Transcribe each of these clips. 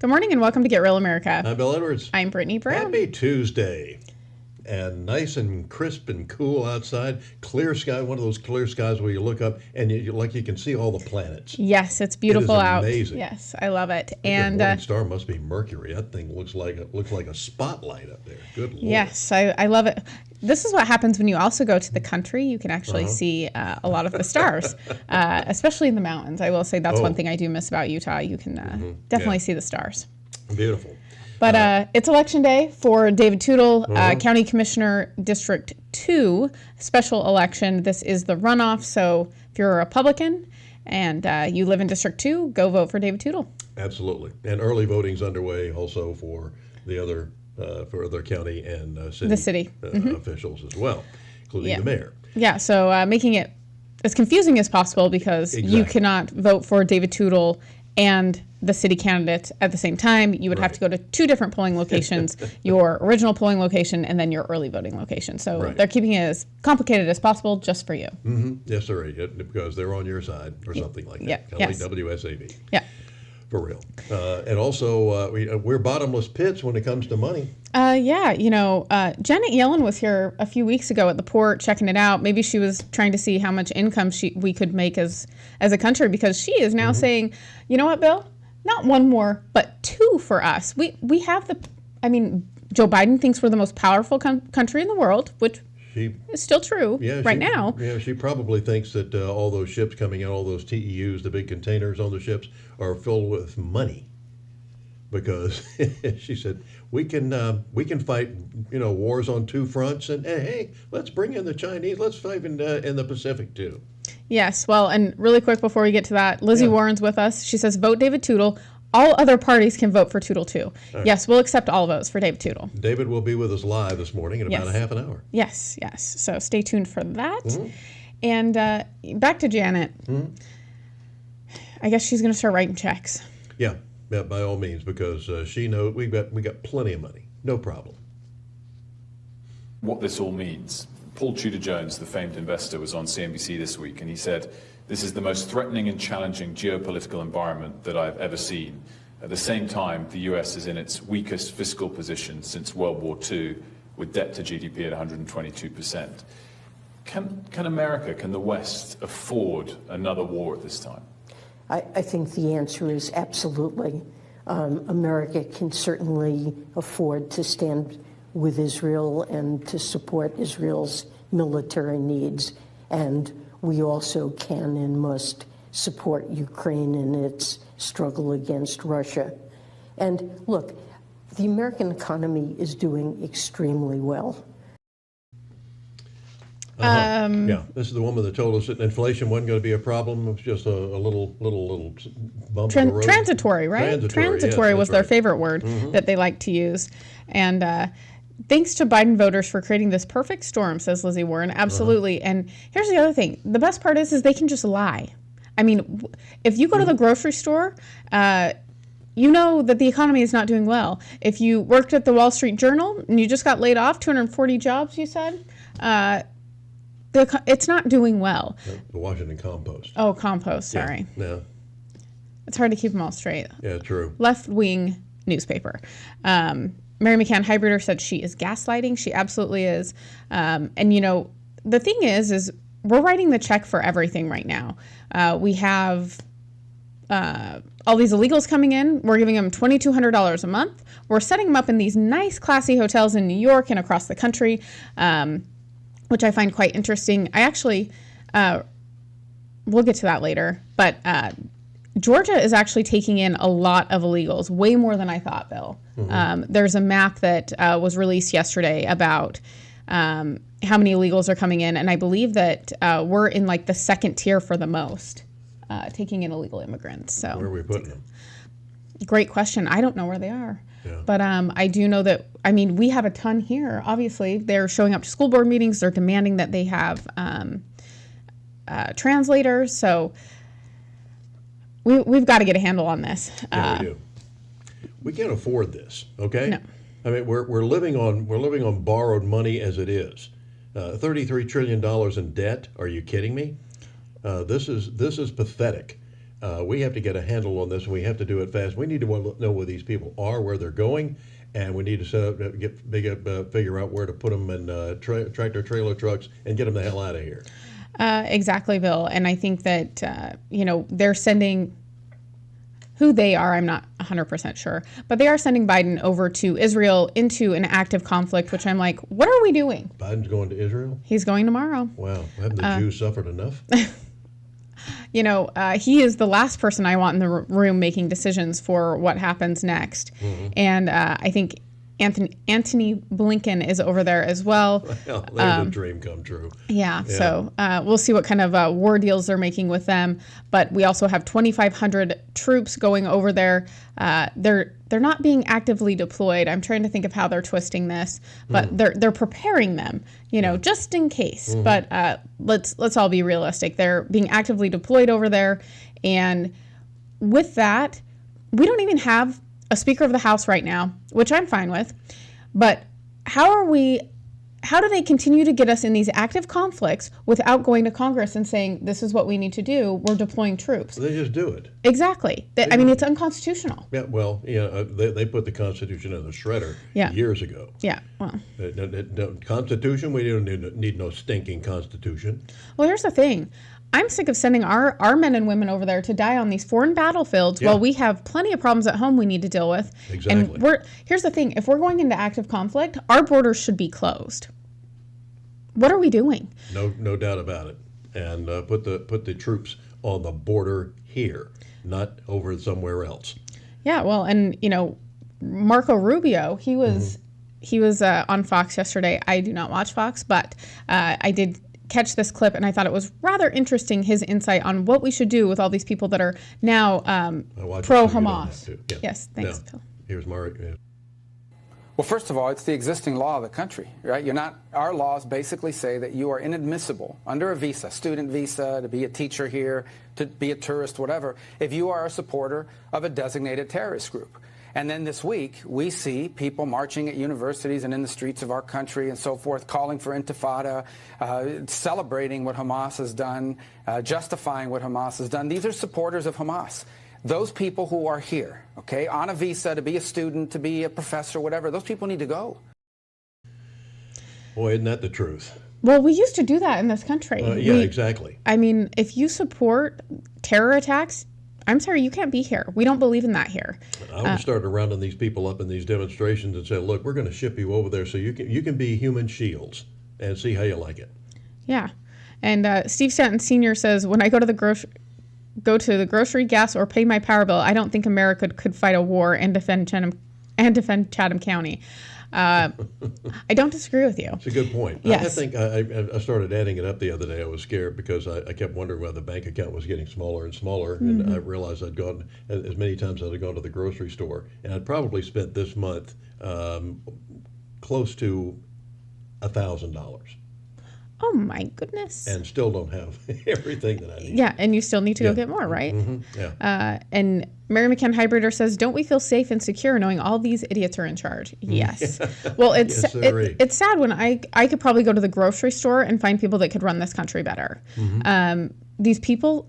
Good morning and welcome to Get Real America. I'm Bill Edwards. I'm Brittany Brown. Happy Tuesday. And nice and crisp and cool outside. Clear sky, one of those clear skies where you look up and you can see all the planets. Yes, it's beautiful out. Amazing. Yes, I love it. And the morning star must be Mercury. That thing looks like a spotlight up there. Good Lord. Yes, I love it. This is what happens when you also go to the country. You can actually see a lot of the stars, especially in the mountains. I will say that's one thing I do miss about Utah. You can definitely see the stars. Beautiful. But it's election day for David Tootle, County Commissioner, District 2, special election. This is the runoff, so if you're a Republican and you live in District 2, go vote for David Tootle. Absolutely. And early voting's underway also for the other county and city officials as well, including the mayor. Yeah, so making it as confusing as possible because you cannot vote for David Tootle and the city candidate at the same time. You would have to go to two different polling locations, your original polling location and then your early voting location. So they're keeping it as complicated as possible just for you. Yes, sir, because they're on your side or something like that. Kind of like WSAV. Yeah. For real. And also, we're bottomless pits when it comes to money. Janet Yellen was here a few weeks ago at the port checking it out. Maybe she was trying to see how much income we could make as a country, because she is now saying, you know what, Bill? Not one more, but two for us. We have Joe Biden thinks we're the most powerful country in the world, which is still true now. Yeah, she probably thinks that all those ships coming in, all those TEUs, the big containers on the ships, are filled with money. Because she said we can fight wars on two fronts, and hey, let's bring in the Chinese. Let's fight in the Pacific too. Yes, well, and really quick before we get to that, Lizzie Warren's with us. She says vote David Tootle. All other parties can vote for Tootle too. Right. Yes, we'll accept all votes for David Tootle. David will be with us live this morning in about a half an hour. Yes. So stay tuned for that. And back to Janet. I guess she's going to start writing checks. Yeah, by all means, because she knows we got plenty of money, no problem. What this all means. Paul Tudor-Jones, the famed investor, was on CNBC this week, and he said, "This is the most threatening and challenging geopolitical environment that I've ever seen. At the same time, the US is in its weakest fiscal position since World War II, with debt to GDP at 122%. Can America, can the West afford another war at this time?" I think the answer is absolutely. America can certainly afford to stand with Israel and to support Israel's military needs. And we also can and must support Ukraine in its struggle against Russia. And look, the American economy is doing extremely well. This is the woman that told us that inflation wasn't going to be a problem. It was just a little bump in the road. Transitory, right? Transitory was their favorite word that they like to use. And thanks to Biden voters for creating this perfect storm, says Lizzie Warren. Absolutely. And here's the other thing. The best part is they can just lie. I mean, if you go to the grocery store, you know that the economy is not doing well. If you worked at the Wall Street Journal and you just got laid off, 240 jobs, you said, it's not doing well. The Washington Compost. Oh, Compost, sorry. Yeah. It's hard to keep them all straight. Yeah, true. Left-wing newspaper. Mary McCann Hybrider said she is gaslighting. She absolutely is. And, the thing is we're writing the check for everything right now. We have all these illegals coming in. We're giving them $2,200 a month. We're setting them up in these nice, classy hotels in New York and across the country, which I find quite interesting. I actually, we'll get to that later, but Georgia is actually taking in a lot of illegals, way more than I thought, Bill. There's a map that was released yesterday about how many illegals are coming in, and I believe that we're in like the second tier for the most taking in illegal immigrants. So where are we putting them? Great question. I don't know where they are. Yeah. But I do know that, we have a ton here. Obviously, they're showing up to school board meetings. They're demanding that they have translators. So we've got to get a handle on this. Yeah, we do. We can't afford this, okay? No. I mean, we're living on borrowed money as it is. $33 trillion in debt. Are you kidding me? This is pathetic. We have to get a handle on this, and we have to do it fast. We need to know where these people are, where they're going, and we need to set up, figure out where to put them in tractor trailer trucks and get them the hell out of here. Exactly, Bill. And I think that, they're sending who they are. I'm not 100% sure, but they are sending Biden over to Israel into an active conflict, which I'm like, what are we doing? Biden's going to Israel? He's going tomorrow. Wow. Haven't the Jews suffered enough? He is the last person I want in the room making decisions for what happens next. Mm-hmm. And I think Antony Blinken is over there as well. Well, there's a dream come true. Yeah. So we'll see what kind of war deals they're making with them. But we also have 2,500 troops going over there. They're not being actively deployed. I'm trying to think of how they're twisting this, but they're preparing them, just in case. Mm-hmm. But let's all be realistic. They're being actively deployed over there, and with that, we don't even have a Speaker of the House right now, which I'm fine with. But how do they continue to get us in these active conflicts without going to Congress and saying, this is what we need to do, we're deploying troops? They just do it. Exactly. It's unconstitutional. Yeah, well, they put the Constitution in the shredder years ago. Yeah, well. Constitution, we don't need no stinking Constitution. Well, here's the thing. I'm sick of sending our men and women over there to die on these foreign battlefields while we have plenty of problems at home we need to deal with. Exactly. And here's the thing. If we're going into active conflict, our borders should be closed. What are we doing? No doubt about it. And put the troops on the border here, not over somewhere else. Yeah, well, and Marco Rubio, he was on Fox yesterday. I do not watch Fox, but I did catch this clip, and I thought it was rather interesting, his insight on what we should do with all these people that are now pro-Hamas. Yeah. Yes, thanks, Phil. Here's Mark. Yeah. Well, first of all, it's the existing law of the country, right? Our laws basically say that you are inadmissible under a visa, student visa, to be a teacher here, to be a tourist, whatever, if you are a supporter of a designated terrorist group. And then this week, we see people marching at universities and in the streets of our country and so forth, calling for intifada, celebrating what Hamas has done, justifying what Hamas has done. These are supporters of Hamas. Those people who are here, okay, on a visa to be a student, to be a professor, whatever, those people need to go. Boy, isn't that the truth? Well, we used to do that in this country. Exactly. If you support terror attacks, I'm sorry, you can't be here. We don't believe in that here. I would start rounding these people up in these demonstrations and say, look, we're going to ship you over there so you can be human shields and see how you like it. Yeah. And Steve Stanton Sr. says, when I go to the grocery, gas, or pay my power bill, I don't think America could fight a war and defend Chatham County. I don't disagree with you. It's a good point. Yes. I think I started adding it up the other day. I was scared because I kept wondering why the bank account was getting smaller and smaller, and I realized I'd gone as many times as I'd gone to the grocery store, and I'd probably spent this month close to $1,000. Oh my goodness. And still don't have everything that I need. Yeah, and you still need to go get more, right? Mm-hmm. Yeah. And Mary McCann Hybrider says, don't we feel safe and secure knowing all these idiots are in charge? Yes. Well, it's sad when I could probably go to the grocery store and find people that could run this country better. Mm-hmm. These people,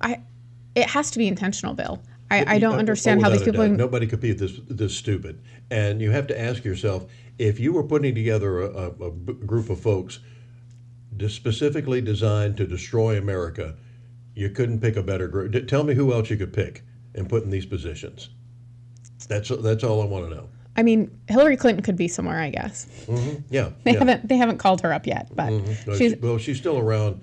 it has to be intentional, Bill. I don't understand how these people... Nobody could be this stupid. And you have to ask yourself, if you were putting together a group of folks specifically designed to destroy America, you couldn't pick a better group. Tell me who else you could pick and put in these positions. That's all I want to know. I mean, Hillary Clinton could be somewhere, I guess. Mm-hmm. Yeah, they haven't called her up yet, but she's still around.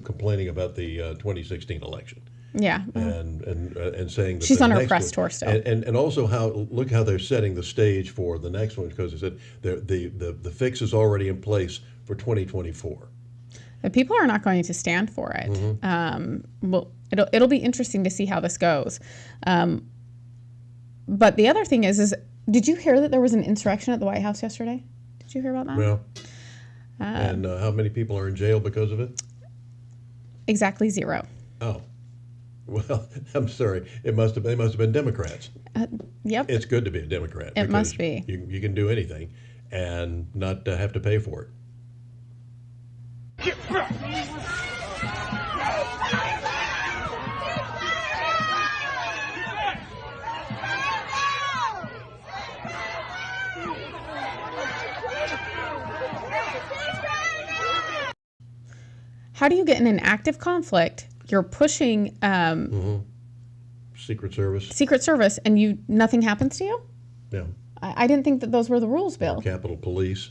Complaining about the 2016 election. Yeah, and saying that she's on her press tour still, and also look how they're setting the stage for the next one, because they said the fix is already in place for 2024. The people are not going to stand for it. Mm-hmm. Well, it'll be interesting to see how this goes. But the other thing is, did you hear that there was an insurrection at the White House yesterday? Did you hear about that? Well, and how many people are in jail because of it? Exactly 0. Oh. Well, I'm sorry. They must have been Democrats. Yep. It's good to be a Democrat. It must be. You can do anything and not have to pay for it. do you get in an active conflict? You're pushing Secret Service. Secret Service, and nothing happens to you? Yeah. I didn't think that those were the rules, Bill. Capitol Police.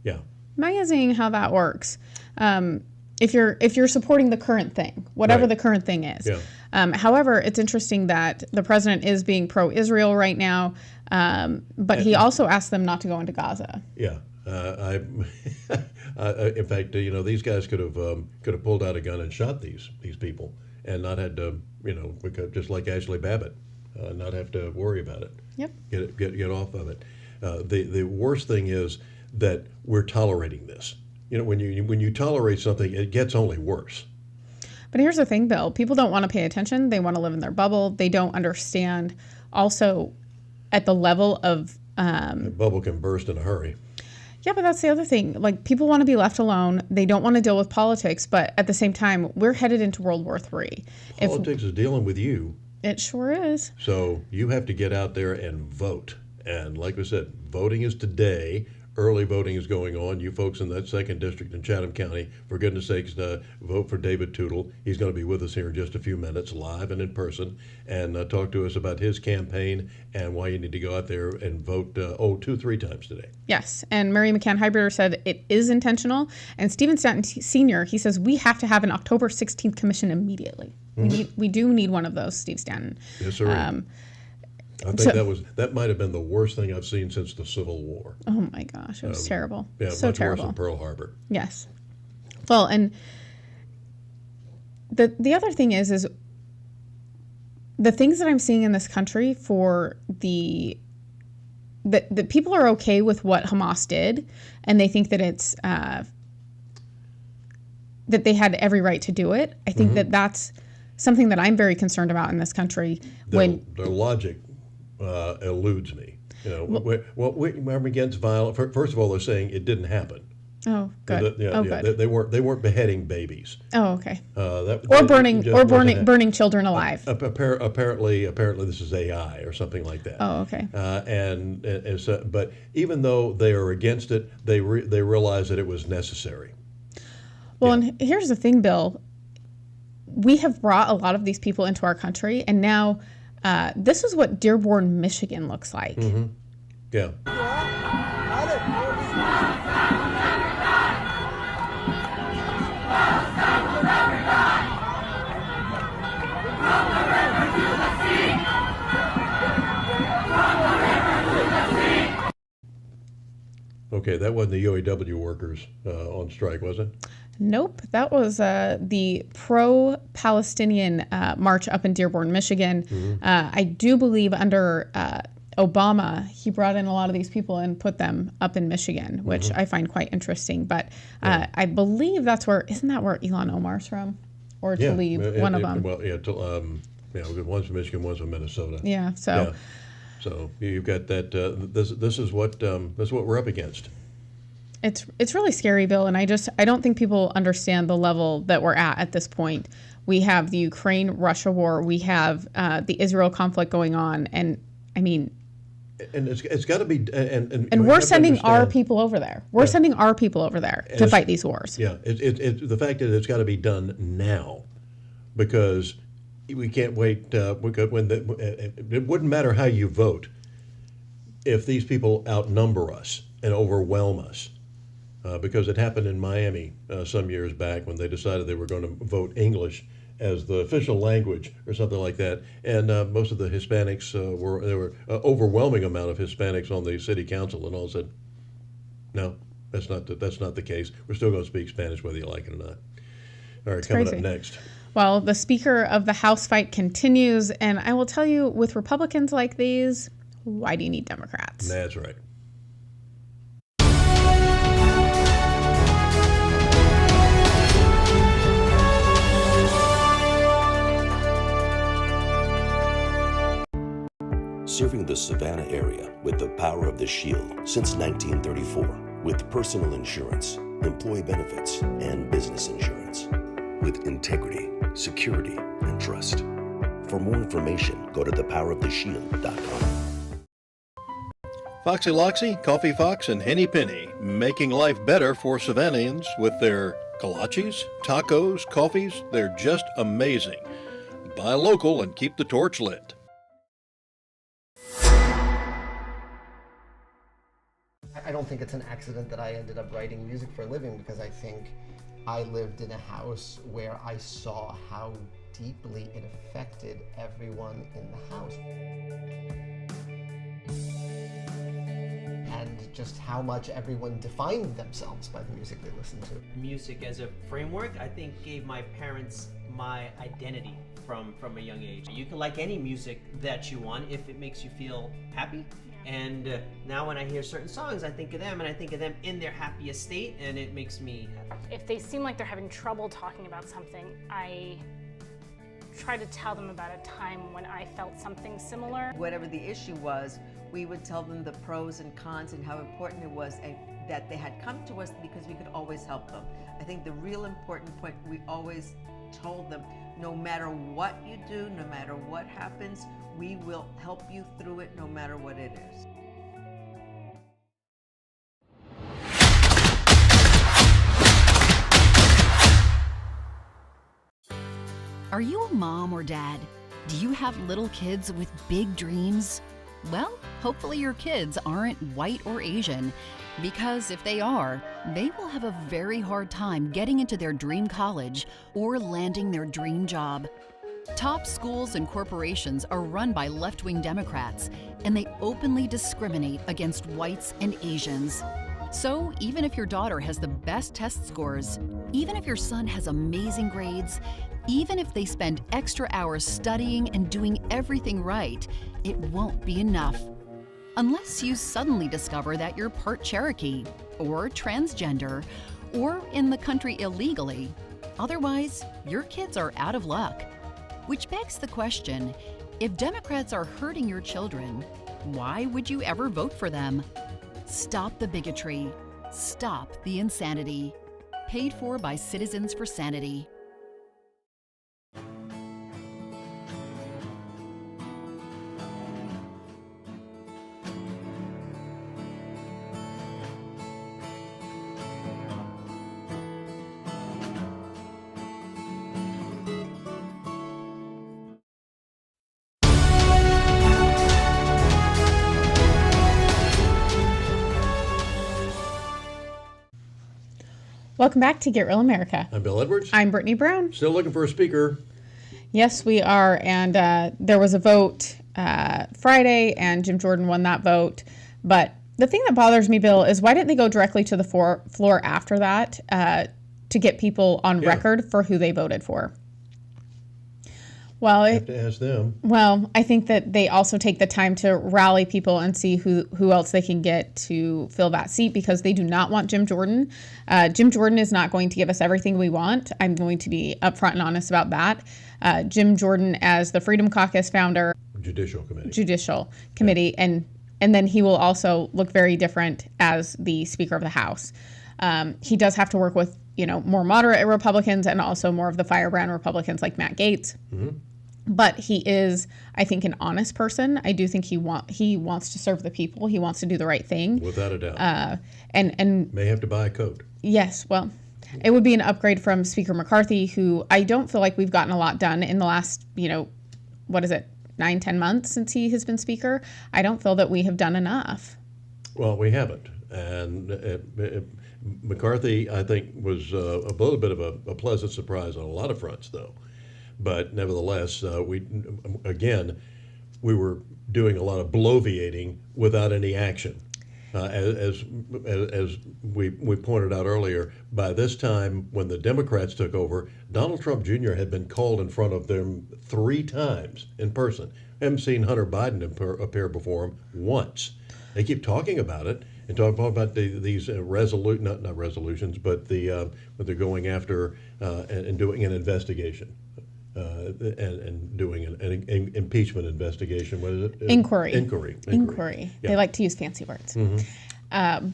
Yeah. Amazing how that works. If you're supporting the current thing, whatever the current thing is. Yeah. However, it's interesting that the president is being pro-Israel right now, but he also asked them not to go into Gaza. Yeah. In fact, these guys could have pulled out a gun and shot these people and not had to, just like Ashley Babbitt, not have to worry about it. Yep. Get off of it. The worst thing is that we're tolerating this. When you tolerate something, it gets only worse. But here's the thing, Bill. People don't want to pay attention. They want to live in their bubble. They don't understand also at the level of... The bubble can burst in a hurry. Yeah, but that's the other thing. Like, people want to be left alone. They don't want to deal with politics. But at the same time, we're headed into World War III. Politics is dealing with you. It sure is. So you have to get out there and vote. And like we said, voting is today. Early voting is going on. You folks in that 2nd District in Chatham County, for goodness sakes, vote for David Tootle. He's going to be with us here in just a few minutes, live and in person, and talk to us about his campaign and why you need to go out there and vote 2-3 times today. Yes, and Mary McCann Hybrider said it is intentional. And Stephen Stanton Sr., he says we have to have an October 16th commission immediately. We do need one of those, Steve Stanton. Yes, sir. I think that might have been the worst thing I've seen since the Civil War. Oh my gosh, it was terrible. Yeah, so much terrible. Worse than Pearl Harbor. Yes. Well, and the other thing is the things that I'm seeing in this country for the people are okay with what Hamas did, and they think that it's that they had every right to do it. I think that's something that I'm very concerned about in this country. Their logic eludes me. We're against violence. First of all, they're saying it didn't happen. Oh, good. Good. They weren't beheading babies. Oh, okay. Burning children alive. Apparently, this is AI or something like that. Oh, okay. But even though they are against it, they realize that it was necessary. Well, and here's the thing, Bill. We have brought a lot of these people into our country, and now this is what Dearborn, Michigan looks like. Yeah. Okay, that wasn't the UAW workers on strike, was it? Nope, that was the pro-Palestinian march up in Dearborn, Michigan. I do believe under Obama, he brought in a lot of these people and put them up in Michigan, which I find quite interesting. But I believe isn't that where Ilhan Omar's from? Or Tlaib, one of them. Well, one's from Michigan, one's from Minnesota. Yeah, so... Yeah. So you've got that. This is what we're up against. It's really scary, Bill, and I don't think people understand the level that we're at this point. We have the Ukraine-Russia war, we have the Israel conflict going on, and I mean, and it's got to be, and we're sending our people over there. We're sending our people over there to fight these wars. Yeah, the fact that it's got to be done now, because we can't wait. It wouldn't matter how you vote if these people outnumber us and overwhelm us, because it happened in Miami some years back when they decided they were going to vote English as the official language or something like that, and most of the Hispanics there were overwhelming amount of Hispanics on the city council, and all said, no, that's not the case. We're still going to speak Spanish whether you like it or not. All right, coming up next. Well, the Speaker of the House fight continues, and I will tell you, with Republicans like these, why do you need Democrats? That's right. Serving the Savannah area with the power of the Shield since 1934, with personal insurance, employee benefits, and business insurance. With integrity, security, and trust. For more information, go to thepoweroftheshield.com. Foxy Loxy, Coffee Fox, and Henny Penny, making life better for Savannahans with their Kolaches, tacos, coffees, they're just amazing. Buy local and keep the torch lit. I don't think it's an accident that I ended up writing music for a living, because I think I lived in a house where I saw how deeply it affected everyone in the house. And just how much everyone defined themselves by the music they listened to. Music as a framework, I think, gave my parents my identity from a young age. You can like any music that you want if it makes you feel happy. And now when I hear certain songs, I think of them, and I think of them in their happiest state, and it makes me happy. If they seem like they're having trouble talking about something, I try to tell them about a time when I felt something similar. Whatever the issue was, we would tell them the pros and cons and how important it was that they had come to us because we could always help them. I think the real important point, we always told them, no matter what you do, no matter what happens, we will help you through it no matter what it is. Are you a mom or dad? Do you have little kids with big dreams? Well, hopefully your kids aren't white or Asian, because if they are, they will have a very hard time getting into their dream college or landing their dream job. Top schools and corporations are run by left-wing Democrats, and they openly discriminate against whites and Asians. So even if your daughter has the best test scores, even if your son has amazing grades, even if they spend extra hours studying and doing everything right, it won't be enough. Unless you suddenly discover that you're part Cherokee, or transgender, or in the country illegally. Otherwise, your kids are out of luck. Which begs the question, if Democrats are hurting your children, why would you ever vote for them? Stop the bigotry. Stop the insanity. Paid for by Citizens for Sanity. Welcome back to Gwt Real America. I'm Bill Edwards. I'm Brittany Brown. Still looking for a speaker. Yes, we are. And there was a vote Friday, and Jim Jordan won that vote. But the thing that bothers me, Bill, is why didn't they go directly to the floor after that to get people on record for who they voted for? Well, I have to ask them. Well, I think that they also take the time to rally people and see who else they can get to fill that seat, because they do not want Jim Jordan. Jim Jordan is not going to give us everything we want. I'm going to be upfront and honest about that. Jim Jordan, as the Freedom Caucus founder, Judicial Committee, and then he will also look very different as the Speaker of the House. He does have to work with more moderate Republicans and also more of the firebrand Republicans like Matt Gaetz. Mm-hmm. But he is, I think, an honest person. I do think he wants to serve the people. He wants to do the right thing. Without a doubt. And may have to buy a coat. Yes, well, it would be an upgrade from Speaker McCarthy, who I don't feel like we've gotten a lot done in the last, 9-10 months since he has been Speaker. I don't feel that we have done enough. Well, we haven't. And McCarthy, I think, was a little bit of a pleasant surprise on a lot of fronts, though. But nevertheless, we were doing a lot of bloviating without any action. As we pointed out earlier, by this time, when the Democrats took over, Donald Trump Jr. had been called in front of them 3 times in person. I haven't seen Hunter Biden appear before him once. They keep talking about it and talking about these not resolutions, but what they're going after and doing an investigation. And doing an impeachment investigation. What is it? Inquiry. Yeah. They like to use fancy words. Mm-hmm.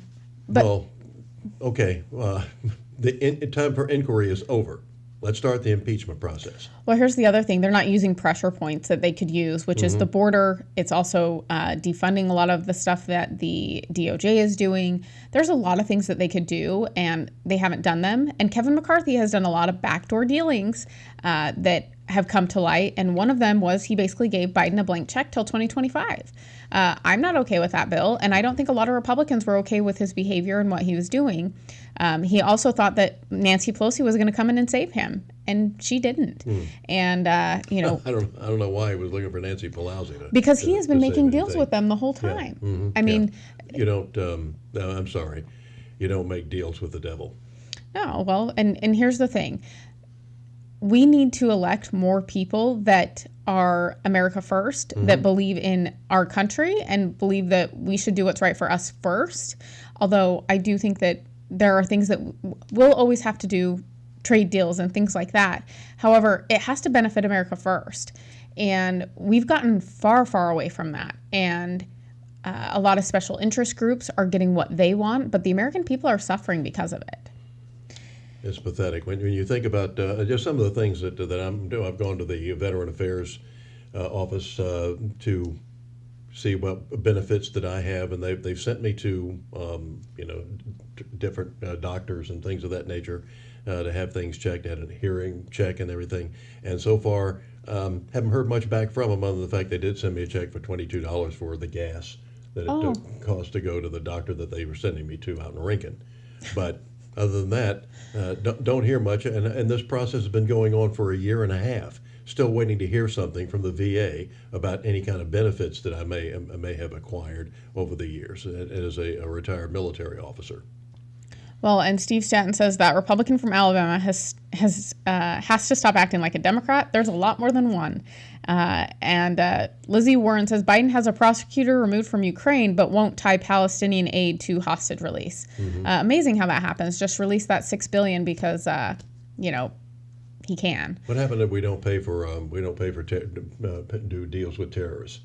The time for inquiry is over. Let's start the impeachment process. Well, here's the other thing. They're not using pressure points that they could use, which is the border. It's also defunding a lot of the stuff that the DOJ is doing. There's a lot of things that they could do, and they haven't done them. And Kevin McCarthy has done a lot of backdoor dealings that have come to light. And one of them was he basically gave Biden a blank check till 2025. I'm not okay with that bill, and I don't think a lot of Republicans were okay with his behavior and what he was doing. He also thought that Nancy Pelosi was going to come in and save him, and she didn't. And you know, I don't know why he was looking for Nancy Pelosi because he has been making deals with them the whole time. I mean, you don't. No, I'm sorry, you don't make deals with the devil. No, well, and here's the thing. We need to elect more people that are America first, that believe in our country and believe that we should do what's right for us first. Although I do think that there are things that we'll always have to do, trade deals and things like that. However, it has to benefit America first. And we've gotten far, far away from that. And a lot of special interest groups are getting what they want, but the American people are suffering because of it. It's pathetic when you think about just some of the things that I'm doing. I've gone to the Veteran Affairs office to see what benefits that I have, and they've sent me to different doctors and things of that nature to have things checked, had a hearing check and everything. And so far, haven't heard much back from them, other than the fact they did send me a check for $22 for the gas that it cost to go to the doctor that they were sending me to out in Rincon. But other than that, don't hear much, and this process has been going on for a year and a half. Still waiting to hear something from the VA about any kind of benefits that I may have acquired over the years as a retired military officer. Well, and Steve Stanton says that Republican from Alabama has to stop acting like a Democrat. There's a lot more than one. And Lizzie Warren says Biden has a prosecutor removed from Ukraine, but won't tie Palestinian aid to hostage release. Amazing how that happens. Just release that $6 billion because he can. What happened if we don't pay for do deals with terrorists?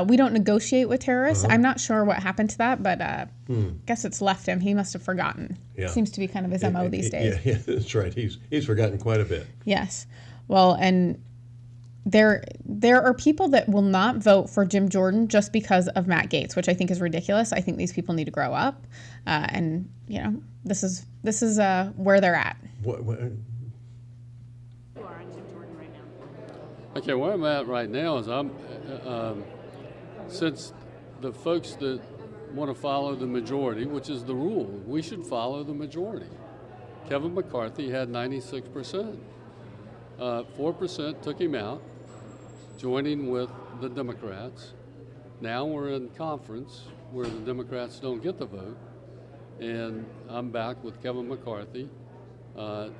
We don't negotiate with terrorists. I'm not sure what happened to that, but guess it's left him. He must have forgotten. Yeah. Seems to be kind of his MO these days. Yeah, that's right. He's forgotten quite a bit. Yes. Well, and there are people that will not vote for Jim Jordan just because of Matt Gaetz, which I think is ridiculous. I think these people need to grow up, and this is where they're at. Okay, where I'm at right now is since the folks that want to follow the majority, which is the rule, we should follow the majority. Kevin McCarthy had 96%. 4% took him out, joining with the Democrats. Now we're in conference where the Democrats don't get the vote, and I'm back with Kevin McCarthy.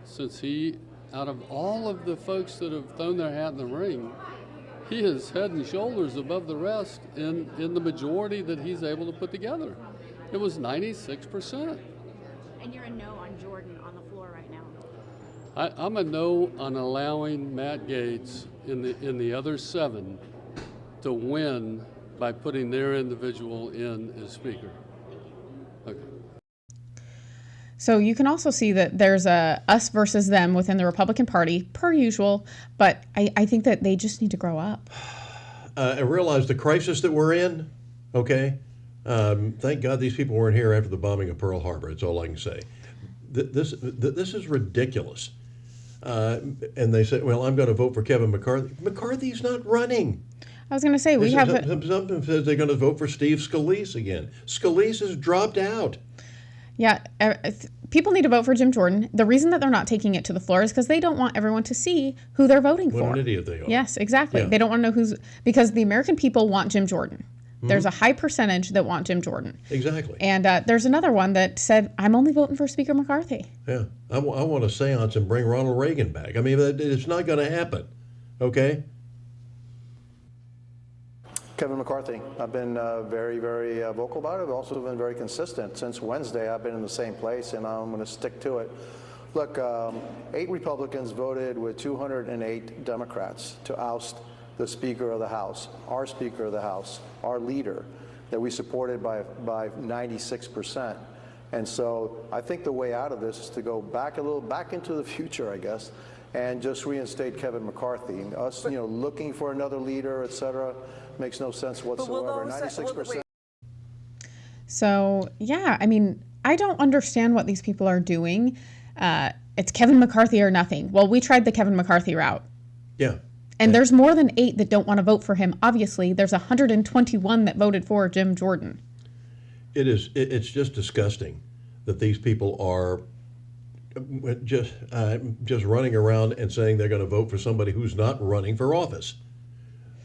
Since he, out of all of the folks that have thrown their hat in the ring, he is head and shoulders above the rest in the majority that he's able to put together. It was 96%. And you're a no on Jordan on the floor right now. I'm a no on allowing Matt Gaetz in the other 7 to win by putting their individual in as speaker. Okay. So you can also see that there's a us versus them within the Republican Party, per usual, but I think that they just need to grow up. I realize the crisis that we're in, okay? Thank God these people weren't here after the bombing of Pearl Harbor. That's all I can say. This is ridiculous. And they say, well, I'm going to vote for Kevin McCarthy. McCarthy's not running. I was going to say, Something says they're going to vote for Steve Scalise again. Scalise has dropped out. Yeah, people need to vote for Jim Jordan. The reason that they're not taking it to the floor is because they don't want everyone to see who they're voting for. What an idiot they are. Yes, exactly. Yeah. They don't want to know because the American people want Jim Jordan. There's a high percentage that want Jim Jordan. Exactly. And there's another one that said, I'm only voting for Speaker McCarthy. Yeah, I want a seance and bring Ronald Reagan back. I mean, it's not going to happen, okay? Kevin McCarthy. I've been very, very vocal about it. I've also been very consistent. Since Wednesday, I've been in the same place, and I'm going to stick to it. Look, 8 Republicans voted with 208 Democrats to oust the Speaker of the House, our Speaker of the House, our leader, that we supported by 96%. And so I think the way out of this is to go back into the future, I guess, and just reinstate Kevin McCarthy. Us, looking for another leader, et cetera, makes no sense whatsoever. 96%. So, yeah, I mean, I don't understand what these people are doing. It's Kevin McCarthy or nothing. Well, we tried the Kevin McCarthy route. Yeah. And there's more than 8 that don't want to vote for him. Obviously, there's 121 that voted for Jim Jordan. It's just disgusting that these people are just running around and saying they're going to vote for somebody who's not running for office.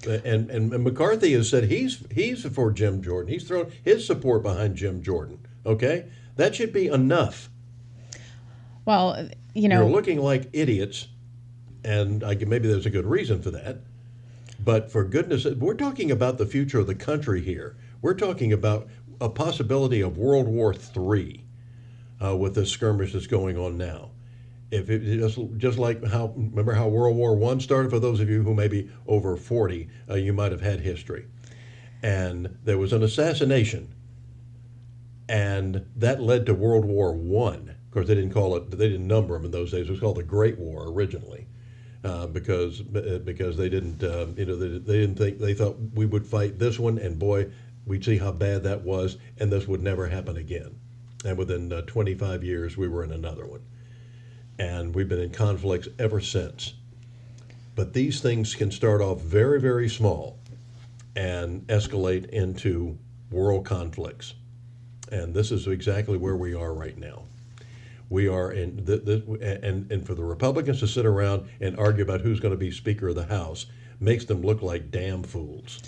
And McCarthy has said he's for Jim Jordan. He's thrown his support behind Jim Jordan. Okay, that should be enough. Well, you're looking like idiots, and maybe there's a good reason for that. But for goodness, we're talking about the future of the country here. We're talking about a possibility of World War III with this skirmish that's going on now. If it just like remember how World War I started? For those of you who may be over 40, you might have had history. And there was an assassination, and that led to World War I. Of course, they didn't number them in those days. It was called the Great War originally, because they didn't, they thought we would fight this one, and boy, we'd see how bad that was, and this would never happen again. And within 25 years, we were in another one. And we've been in conflicts ever since. But these things can start off very, very small and escalate into world conflicts. And this is exactly where we are right now. We are and for the Republicans to sit around and argue about who's going to be Speaker of the House makes them look like damn fools.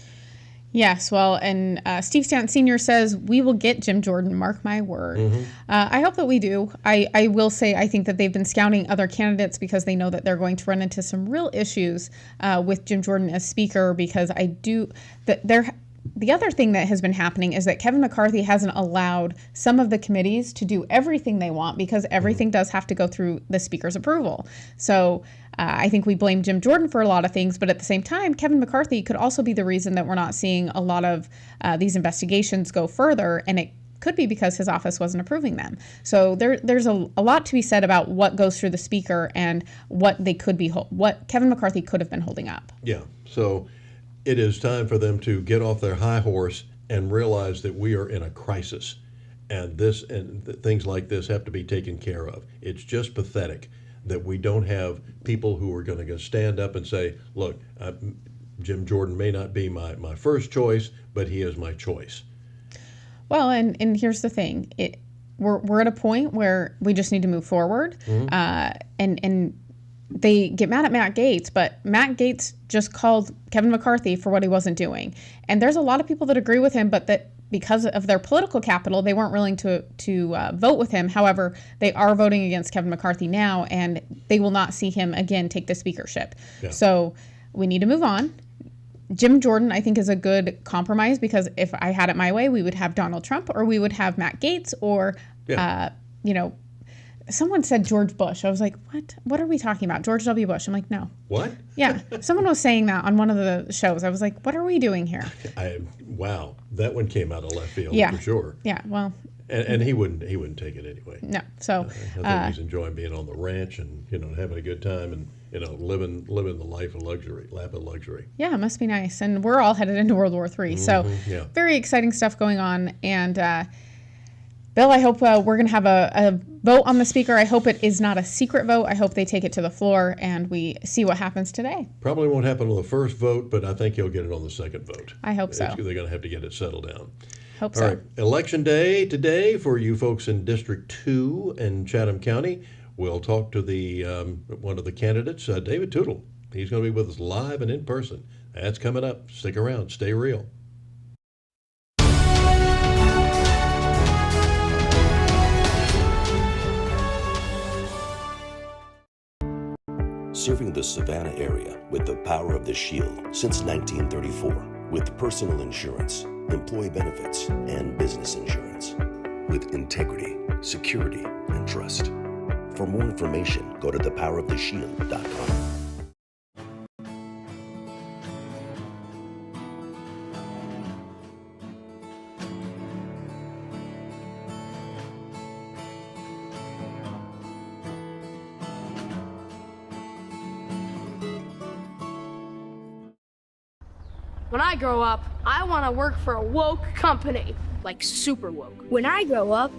Yes, well, and Steve Stanton Sr. says, we will get Jim Jordan, mark my word. Mm-hmm. I hope that we do. I will say I think that they've been scouting other candidates because they know that they're going to run into some real issues with Jim Jordan as Speaker, because the other thing that has been happening is that Kevin McCarthy hasn't allowed some of the committees to do everything they want, because everything does have to go through the Speaker's approval. So I think we blame Jim Jordan for a lot of things, but at the same time, Kevin McCarthy could also be the reason that we're not seeing a lot of these investigations go further, and it could be because his office wasn't approving them. So there's a lot to be said about what goes through the Speaker and what they could be, what Kevin McCarthy could have been holding up. Yeah, so it is time for them to get off their high horse and realize that we are in a crisis, and things like this have to be taken care of. It's just pathetic that we don't have people who are going to stand up and say, look, Jim Jordan may not be my first choice, but he is my choice. Well, and here's the thing. We're at a point where we just need to move forward. Mm-hmm. And they get mad at Matt Gaetz, but Matt Gaetz just called Kevin McCarthy for what he wasn't doing. And there's a lot of people that agree with him, but that because of their political capital, they weren't willing to vote with him. However, they are voting against Kevin McCarthy now, and they will not see him again take the speakership. Yeah. So we need to move on. Jim Jordan, I think, is a good compromise, because if I had it my way, we would have Donald Trump, or we would have Matt Gaetz, or, someone said George Bush. I was like, what? What are we talking about? George W. Bush. I'm like, no. What? Yeah. Someone was saying that on one of the shows. I was like, what are we doing here? Wow. That one came out of left field for sure. Yeah. Well. And he wouldn't take it anyway. No. So I think he's enjoying being on the ranch and having a good time and living the lap of luxury. Yeah, it must be nice. And we're all headed into World War III. So very exciting stuff going on. And Bill, I hope we're going to have a vote on the Speaker. I hope it is not a secret vote. I hope they take it to the floor and we see what happens today. Probably won't happen on the first vote, but I think he'll get it on the second vote. I hope so. They're going to have to get it settled down. Hope so. All right, Election Day today for you folks in District 2 in Chatham County. We'll talk to the one of the candidates, David Tootle. He's going to be with us live and in person. That's coming up. Stick around. Stay real. Serving the Savannah area with the power of the Shield since 1934, with personal insurance, employee benefits, and business insurance, with integrity, security, and trust. For more information, go to thepoweroftheshield.com. When I grow up, I want to work for a woke company, like super woke. When I grow up,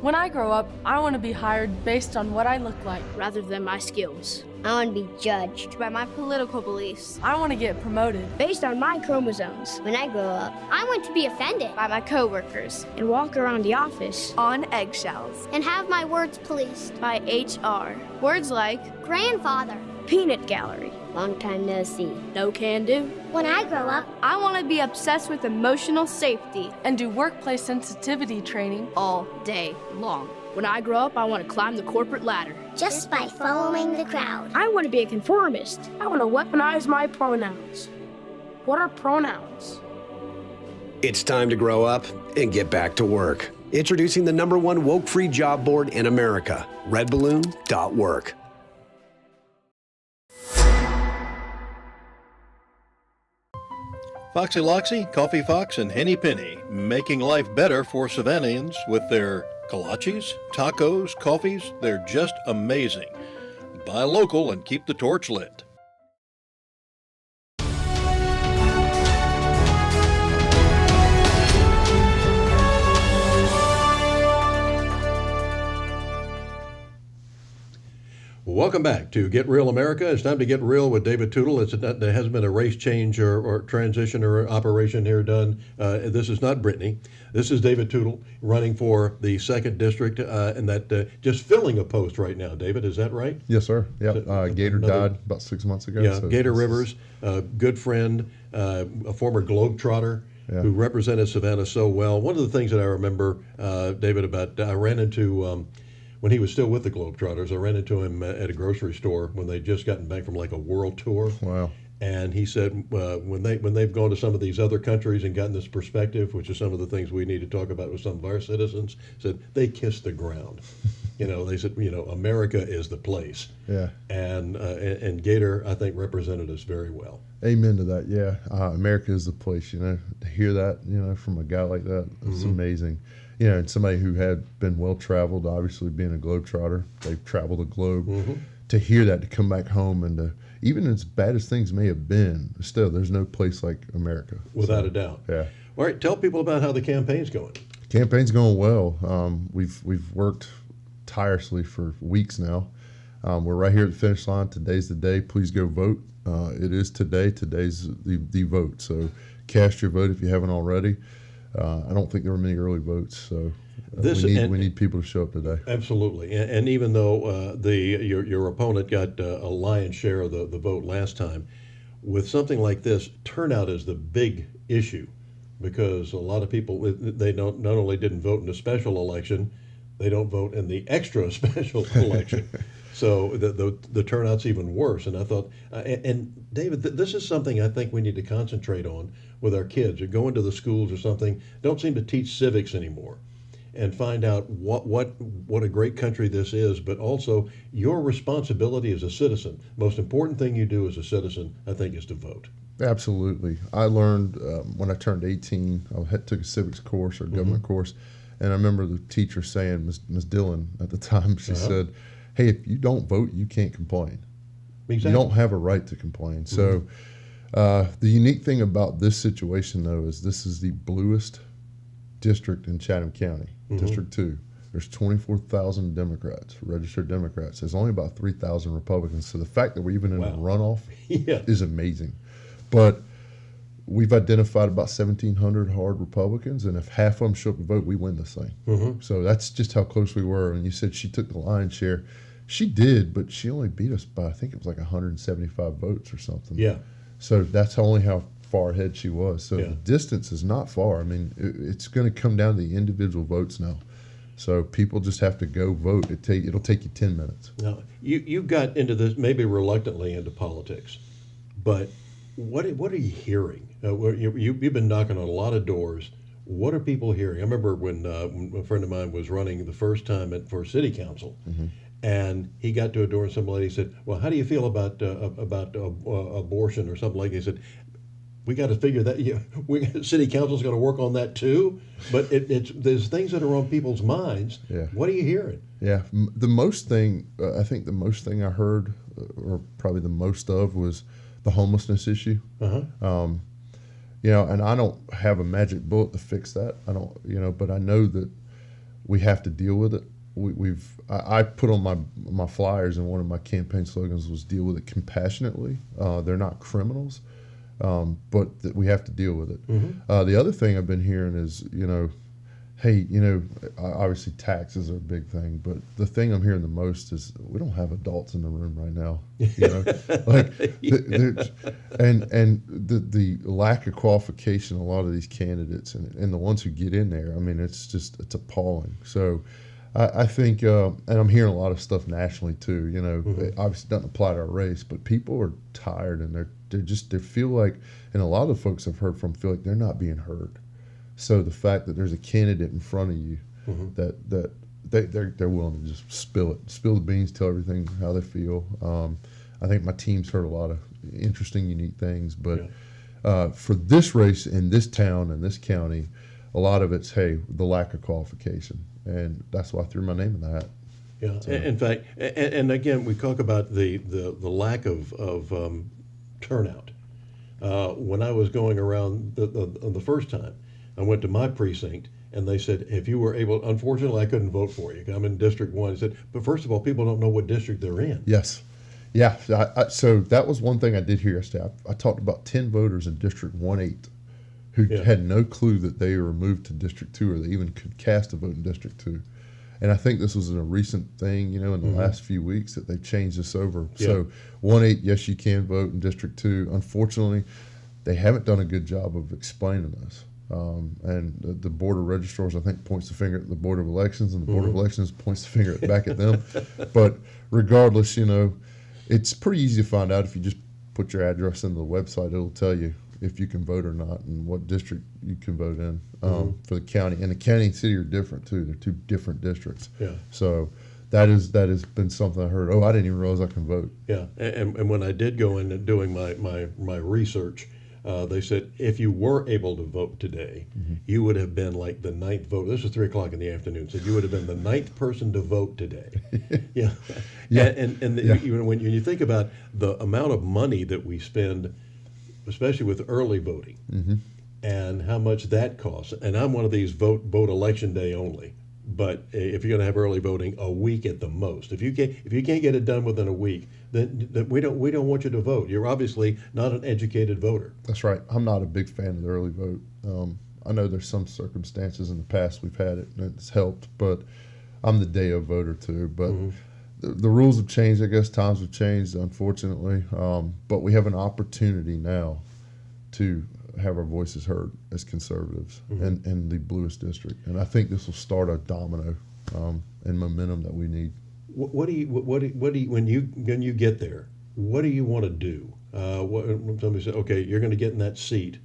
I want to be hired based on what I look like rather than my skills. I want to be judged by my political beliefs, I want to get promoted based on my chromosomes. When I grow up, I want to be offended by my coworkers and walk around the office on eggshells and have my words policed by HR. Words like grandfather, peanut gallery, long time no see, no can do. When I grow up, I want to be obsessed with emotional safety and do workplace sensitivity training all day long. When I grow up, I want to climb the corporate ladder. Just by following the crowd. I want to be a conformist. I want to weaponize my pronouns. What are pronouns? It's time to grow up and get back to work. Introducing the #1 woke-free job board in America, redballoon.work. Foxy Loxy, Coffee Fox, and Henny Penny, making life better for Savannahans with their kolaches, tacos, coffees. They're just amazing. Buy local and keep the torch lit. Welcome back to Get Real America. It's time to get real with David Tootle. There hasn't been a race change or transition or operation here done. This is not Brittany. This is David Tootle running for the 2nd District and just filling a post right now. David, is that right? Yes, sir. Yeah. Gator died about 6 months ago. Yeah, so Gator Rivers, good friend, a former Globetrotter. Yeah. Who represented Savannah so well. One of the things that I remember, David, I ran into when he was still with the Globetrotters. I ran into him at a grocery store when they'd just gotten back from like a world tour. Wow. And he said when they've gone to some of these other countries and gotten this perspective, which is some of the things we need to talk about with some of our citizens, said they kissed the ground. They said, America is the place. Yeah. And Gator, I think, represented us very well. Amen to that. Yeah. America is the place, to hear that, from a guy like that, it's amazing. And somebody who had been well-traveled, obviously being a Globetrotter, they've traveled the globe, to hear that, to come back home and to, even as bad as things may have been, still, there's no place like America. Without a doubt. Yeah. All right, tell people about how the campaign's going. Campaign's going well. We've worked tirelessly for weeks now. We're right here at the finish line. Today's the day. Please go vote. It is today. Today's the vote. So cast your vote if you haven't already. I don't think there were many early votes, so we need people to show up today. Absolutely, and even though your opponent got a lion's share of the vote last time, with something like this, turnout is the big issue, because a lot of people, they not only didn't vote in the special election, they don't vote in the extra special election. So the turnout's even worse. And I thought, and David, this is something I think we need to concentrate on with our kids, or go into the schools or something. Don't seem to teach civics anymore, and find out what a great country this is, but also your responsibility as a citizen. Most important thing you do as a citizen, I think, is to vote. Absolutely. I learned when I turned 18, I took a civics course or government course, and I remember the teacher saying, Ms. Dillon at the time, she said, hey, if you don't vote, you can't complain. Exactly. You don't have a right to complain. So the unique thing about this situation, though, is this is the bluest district in Chatham County, District 2. There's 24,000 Democrats, registered Democrats. There's only about 3,000 Republicans. So the fact that we're even in a runoff is amazing. But we've identified about 1,700 hard Republicans, and if half of them show up to vote, we win this thing. So that's just how close we were. And you said she took the lion's share. She did, but she only beat us by, I think it was like 175 votes or something. Yeah. So that's only how far ahead she was. So the distance is not far. I mean, it's going to come down to the individual votes now. So people just have to go vote. It'll take you 10 minutes. Now, you got into this maybe reluctantly into politics, but what are you hearing? You've been knocking on a lot of doors. What are people hearing? I remember when a friend of mine was running the first time for city council, and he got to a door and some lady said, "Well, how do you feel about abortion or something like that?" He said, "We got to figure that. City council's got to work on that too." But there's things that are on people's minds. Yeah. What are you hearing? Yeah, the most thing I think the most thing I heard, or probably the most of, was the homelessness issue. and I don't have a magic bullet to fix that. I don't, but I know that we have to deal with it. I put on my flyers, and one of my campaign slogans was "Deal with it compassionately." They're not criminals, but that we have to deal with it. The other thing I've been hearing is, hey, obviously taxes are a big thing, but the thing I'm hearing the most is we don't have adults in the room right now. And the lack of qualification, a lot of these candidates and the ones who get in there, I mean, it's appalling. So I think, and I'm hearing a lot of stuff nationally too. It obviously doesn't apply to our race, but people are tired, and they feel like, and a lot of the folks I've heard from feel like they're not being heard. So the fact that there's a candidate in front of you that they're willing to just spill the beans, tell everything how they feel. I think my team's heard a lot of interesting, unique things, but for this race in this town and this county, a lot of it's the lack of qualification, and that's why I threw my name in the hat. Yeah, so. In fact, and again, we talk about the lack of turnout. When I was going around the first time, I went to my precinct, and they said, if you were able, unfortunately, I couldn't vote for you. I'm in District 1. I said, but first of all, people don't know what district they're in. Yes. Yeah. So that was one thing I did hear yesterday. I talked about 10 voters in District 1-8 who had no clue that they were moved to District 2 or they even could cast a vote in District 2. And I think this was a recent thing, in the last few weeks that they've changed this over. Yeah. So 1-8, yes, you can vote in District 2. Unfortunately, they haven't done a good job of explaining this. And the Board of Registrars, I think, points the finger at the Board of Elections, and the Board of Elections points the finger back at them. But regardless, it's pretty easy to find out if you just put your address into the website. It'll tell you if you can vote or not and what district you can vote in for the county. And the county and city are different, too. They're two different districts. Yeah. So that has been something I heard. I didn't even realize I can vote. Yeah, and when I did go in and doing my research, they said if you were able to vote today, you would have been like the 9th vote. This was 3 o'clock in the afternoon. So you would have been the 9th person to vote today. Yeah, yeah. And when you think about the amount of money that we spend, especially with early voting, and how much that costs. And I'm one of these vote election day only. But if you're going to have early voting, a week at the most. If you can't get it done within a week, then we don't want you to vote. You're obviously not an educated voter. That's right. I'm not a big fan of the early vote. I know there's some circumstances in the past we've had it and it's helped, but I'm the day of voter too. But the rules have changed. I guess times have changed, unfortunately. But we have an opportunity now to have our voices heard as conservatives in the bluest district, and I think this will start a domino and momentum that we need. What do you when you get there? What do you want to do? When somebody said, "Okay, you're going to get in that seat,"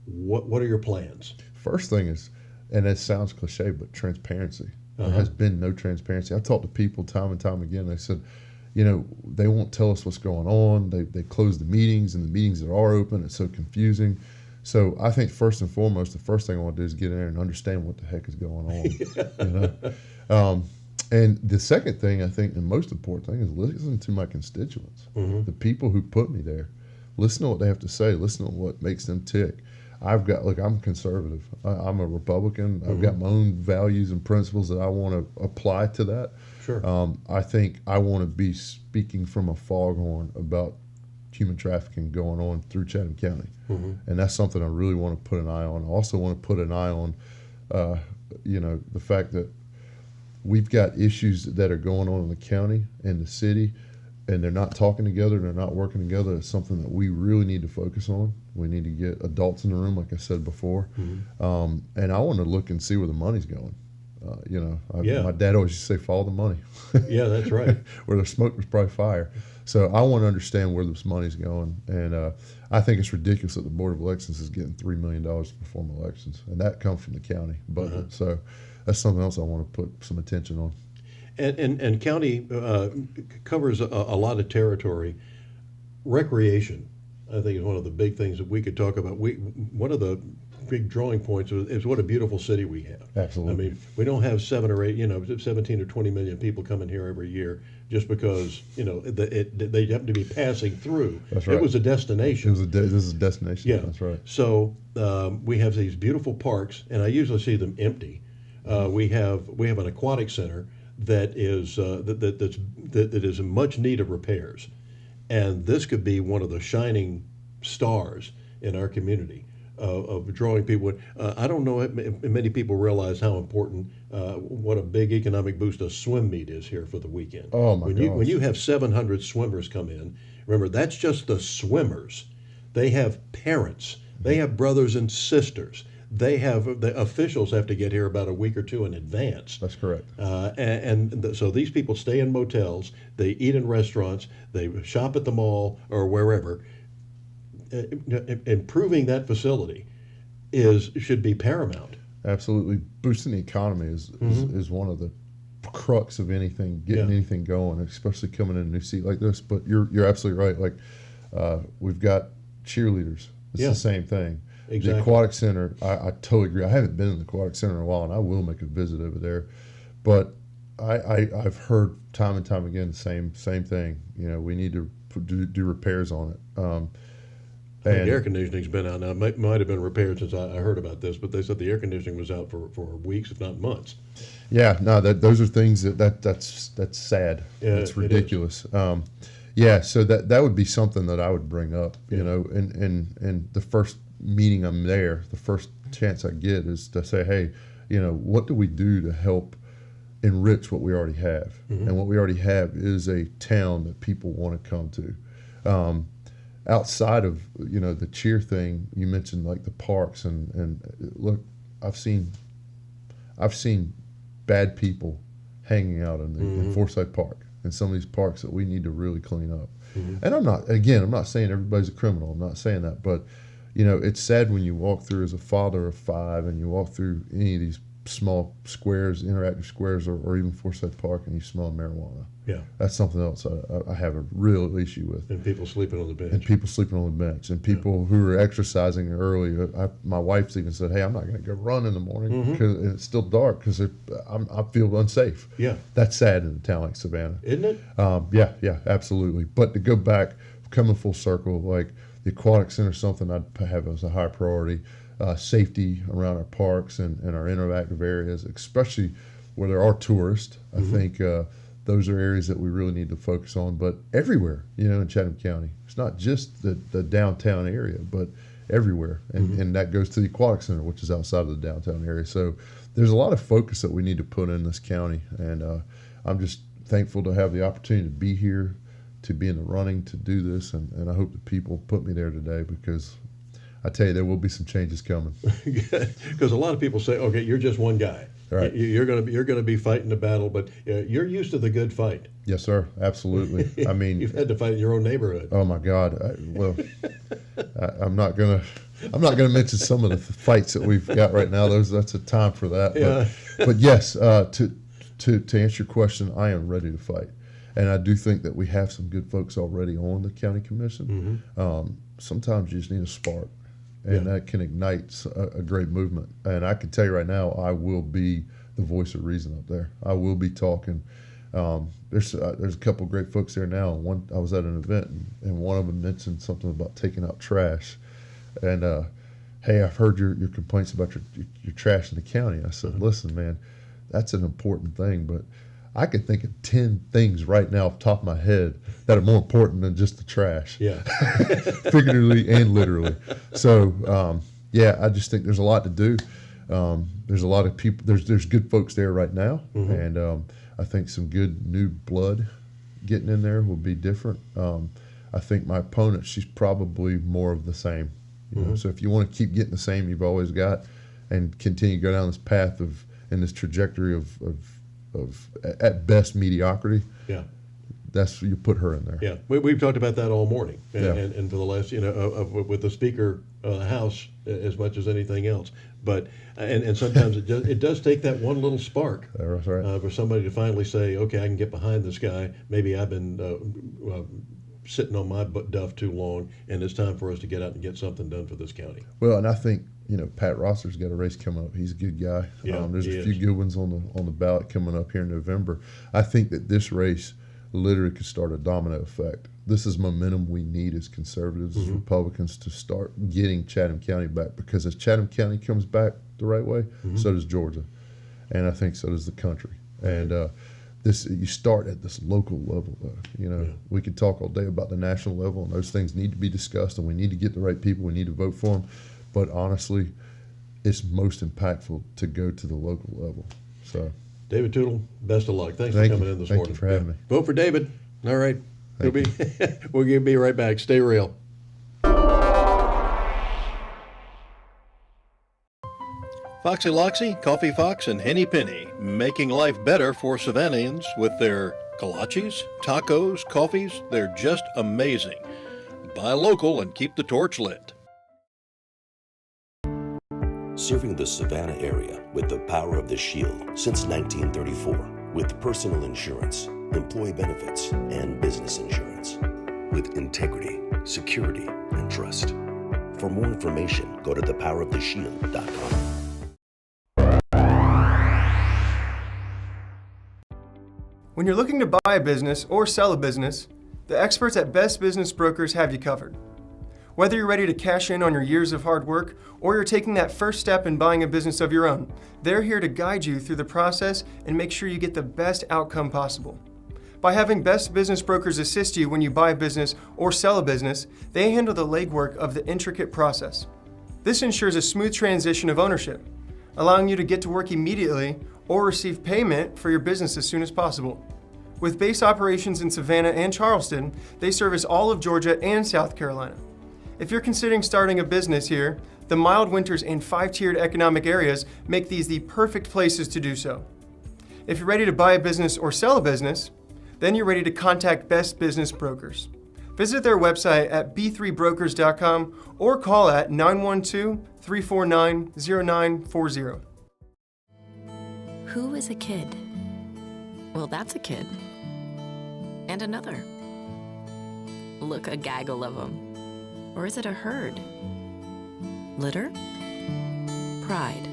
what are your plans? First thing is, and it sounds cliche, but transparency. There has been no transparency. I've talked to people time and time again. They said, they won't tell us what's going on. They close the meetings, and the meetings that are open, it's so confusing. So I think first and foremost, the first thing I want to do is get in there and understand what the heck is going on. And the second thing, I think, the most important thing is listen to my constituents, the people who put me there. Listen to what they have to say. Listen to what makes them tick. I'm conservative. I'm a Republican. I've got my own values and principles that I want to apply to that. Sure. I think I want to be speaking from a foghorn about human trafficking going on through Chatham County. And that's something I really want to put an eye on. I also want to put an eye on, the fact that we've got issues that are going on in the county and the city, and they're not talking together, they're not working together. It's something that we really need to focus on. We need to get adults in the room, like I said before. And I want to look and see where the money's going. My dad always used to say, follow the money. Yeah, that's right. Where there's smoke, there's probably fire. So I want to understand where this money's going. And I think it's ridiculous that the Board of Elections is getting $3 million to perform elections. And that comes from the county budget. So that's something else I want to put some attention on. And county covers a lot of territory. Recreation, I think, is one of the big things that we could talk about. One of the big drawing points is what a beautiful city we have. Absolutely. I mean, we don't have 17 or 20 million people coming here every year just because they happen to be passing through. That's right. It was a destination. This is a destination. Yeah, That's right. So we have these beautiful parks, and I usually see them empty. We have an aquatic center that is that is in much need of repairs, and this could be one of the shining stars in our community of drawing people. I don't know if many people realize how important what a big economic boost a swim meet is here for the weekend. Oh my gosh. When you have 700 swimmers come in, remember that's just the swimmers. They have parents. They have brothers and sisters. The officials have to get here about a week or two in advance. That's correct. So these people stay in motels, they eat in restaurants, they shop at the mall or wherever. Improving that facility should be paramount. Absolutely, boosting the economy is one of the crux of anything, getting anything going, especially coming in a new seat like this. But you're absolutely right. Like we've got cheerleaders. It's the same thing. Exactly. The aquatic center, I totally agree. I haven't been in the aquatic center in a while, and I will make a visit over there. But I've heard time and time again the same thing. We need to do repairs on it. The air conditioning's been out now. It might have been repaired since I heard about this, but they said the air conditioning was out for weeks, if not months. Yeah, no, those are things that's sad. Yeah, it's ridiculous. Yeah, so that would be something that I would bring up. And the first meeting I'm there, the first chance I get is to say, hey, what do we do to help enrich what we already have? Mm-hmm. And what we already have is a town that people want to come to. Outside of the cheer thing, you mentioned like the parks and look, I've seen bad people hanging out in Forsyth Park and some of these parks that we need to really clean up. Mm-hmm. And I'm not saying everybody's a criminal. I'm not saying that, but it's sad when you walk through as a father of 5 and you walk through any of these small squares, interactive squares, or even Forsyth Park, and you smell marijuana. Yeah, that's something else I have a real issue with. And people sleeping on the bench. And people who are exercising early. My wife's even said, "Hey, I'm not going to go run in the morning because it's still dark because I feel unsafe." Yeah, that's sad in a town like Savannah, isn't it? Yeah, absolutely. But to go back, coming full circle, like the aquatic center is something I'd have as a high priority. Safety around our parks and our interactive areas, especially where there are tourists. I think those are areas that we really need to focus on, but everywhere, in Chatham County. It's not just the downtown area, but everywhere. And that goes to the aquatic center, which is outside of the downtown area. So there's a lot of focus that we need to put in this county. And I'm just thankful to have the opportunity to be here, to be in the running, to do this. And I hope that people put me there today because I tell you, there will be some changes coming. Because a lot of people say, "Okay, you're just one guy. Right. You're going to be fighting the battle, but you're used to the good fight." Yes, sir. Absolutely. I mean, you've had to fight in your own neighborhood. Oh my God. I'm not gonna mention some of the fights that we've got right now. That's a time for that. But yes, to answer your question, I am ready to fight, and I do think that we have some good folks already on the county commission. Sometimes you just need a spark. And that can ignite a great movement. And I can tell you right now, I will be the voice of reason up there. I will be talking. There's a couple of great folks there now. I was at an event, and one of them mentioned something about taking out trash. And, hey, I've heard your complaints about your trash in the county. I said, listen, man, that's an important thing, but I could think of 10 things right now off the top of my head that are more important than just the trash. Yeah. Figuratively and literally. So, I just think there's a lot to do. There's a lot of people. There's good folks there right now. And I think some good new blood getting in there will be different. I think my opponent, she's probably more of the same. So if you want to keep getting the same you've always got and continue to go down this path in this trajectory of at best mediocrity. Yeah. That's you put her in there. Yeah, we've talked about that all morning, and for the last, with the Speaker of the House as much as anything else. But and sometimes it does take that one little spark That's right. For somebody to finally say, okay, I can get behind this guy. Maybe I've been sitting on my duff too long, and it's time for us to get out and get something done for this county. Well, and I think, Pat Rosser's got a race coming up. He's a good guy. Yeah, there's he a few is. good ones on the ballot coming up here in November. I think that this race literally could start a domino effect. This is momentum we need as conservatives, as Republicans, to start getting Chatham County back, because as Chatham County comes back the right way, so does Georgia. And I think so does the country. And you start at this local level, though. We could talk all day about the national level, and those things need to be discussed, and we need to get the right people. We need to vote for them. But honestly, it's most impactful to go to the local level. So, David Tootle, best of luck. Thanks for coming in this morning. Thank you for having me. Vote for David. All right. We're going to be right back. Stay real. Foxy Loxy, Coffee Fox, and Henny Penny, making life better for Savannahans with their kolaches, tacos, coffees. They're just amazing. Buy local and keep the torch lit. Serving the Savannah area with the power of the Shield since 1934, with personal insurance, employee benefits, and business insurance. With integrity, security, and trust. For more information, go to thepoweroftheshield.com. When you're looking to buy a business or sell a business, the experts at Best Business Brokers have you covered. Whether you're ready to cash in on your years of hard work or you're taking that first step in buying a business of your own, they're here to guide you through the process and make sure you get the best outcome possible. By having Best Business Brokers assist you when you buy a business or sell a business, they handle the legwork of the intricate process. This ensures a smooth transition of ownership, allowing you to get to work immediately or receive payment for your business as soon as possible. With base operations in Savannah and Charleston, they service all of Georgia and South Carolina. If you're considering starting a business here, the mild winters and 5-tiered economic areas make these the perfect places to do so. If you're ready to buy a business or sell a business, then you're ready to contact Best Business Brokers. Visit their website at b3brokers.com or call at 912-349-0940. Who is a kid? Well, that's a kid. And another. Look, a gaggle of them. Or is it a herd? Litter? Pride.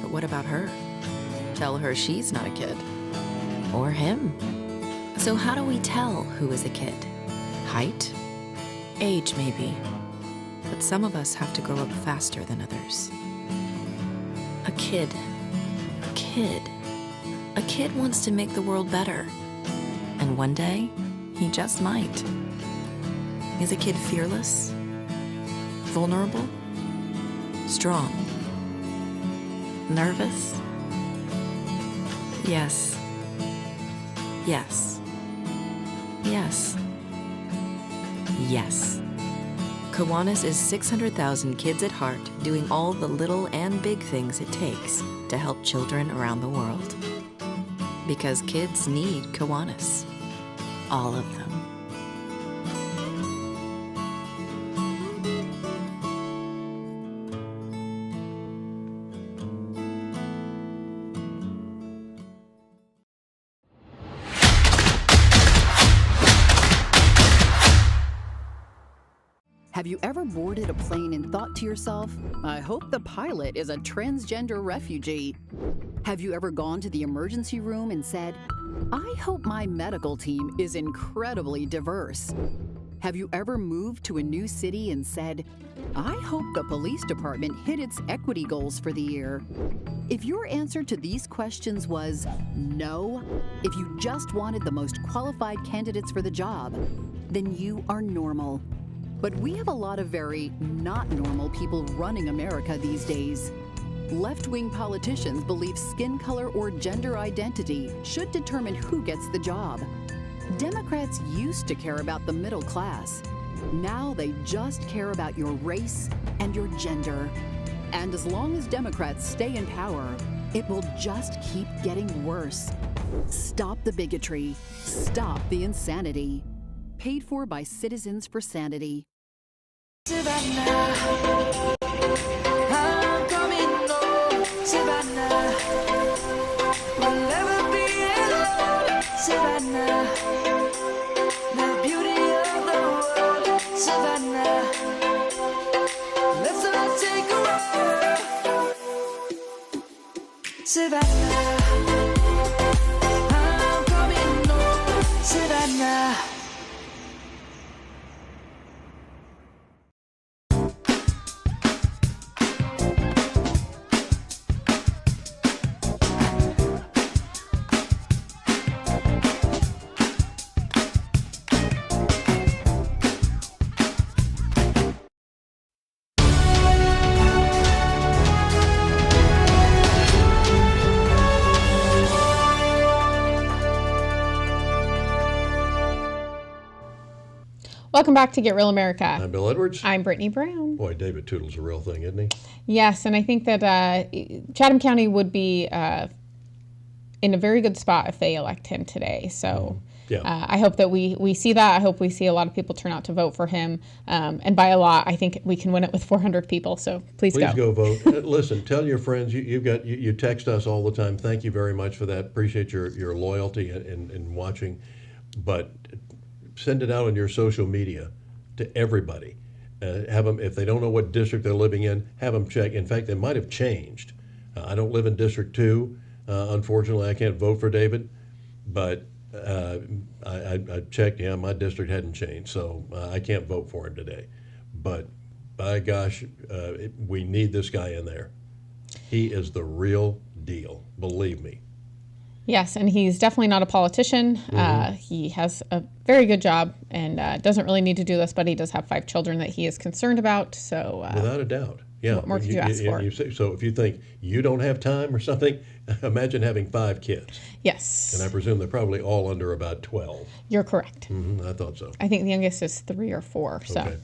But what about her? Tell her she's not a kid. Or him. So how do we tell who is a kid? Height? Age, maybe. But some of us have to grow up faster than others. A kid. A kid. A kid wants to make the world better. And one day, he just might. Is a kid fearless? Vulnerable? Strong? Nervous? Yes. Yes. Yes. Yes. Kiwanis is 600,000 kids at heart doing all the little and big things it takes to help children around the world. Because kids need Kiwanis. All of them. Have you ever boarded a plane and thought to yourself, I hope the pilot is a transgender refugee? Have you ever gone to the emergency room and said, I hope my medical team is incredibly diverse? Have you ever moved to a new city and said, I hope the police department hit its equity goals for the year? If your answer to these questions was no, if you just wanted the most qualified candidates for the job, then you are normal. But we have a lot of very not normal people running America these days. Left-wing politicians believe skin color or gender identity should determine who gets the job. Democrats used to care about the middle class. Now they just care about your race and your gender. And as long as Democrats stay in power, it will just keep getting worse. Stop the bigotry. Stop the insanity. Paid for by Citizens for Sanity. Savannah, I'm coming home. Savannah, we'll never be alone. Savannah, the beauty Savannah. I'm coming home, Savannah. Welcome back to Get Real America. I'm Bill Edwards. I'm Brittany Brown. Boy, David Tootle's a real thing, isn't he? Yes, and I think that Chatham County would be in a very good spot if they elect him today. So I hope that we see that. I hope we see a lot of people turn out to vote for him. And by a lot, I think we can win it with 400 people. So please go vote. Listen, tell your friends. You text us all the time. Thank you very much for that. Appreciate your loyalty in watching. But send it out on your social media to everybody. Have them, if they don't know what district they're living in, have them check. In fact, they might have changed. I don't live in District 2. Unfortunately, I can't vote for David, but I checked. Yeah, my district hadn't changed, so I can't vote for him today. But by gosh, we need this guy in there. He is the real deal, believe me. Yes, and he's definitely not a politician. He has a very good job and doesn't really need to do this, but he does have 5 children that he is concerned about. So without a doubt, yeah. What more could you ask for? So if you think you don't have time or something, imagine having 5 kids. Yes. And I presume they're probably all under about 12. You're correct. I thought so. I think the youngest is 3 or 4. So, okay.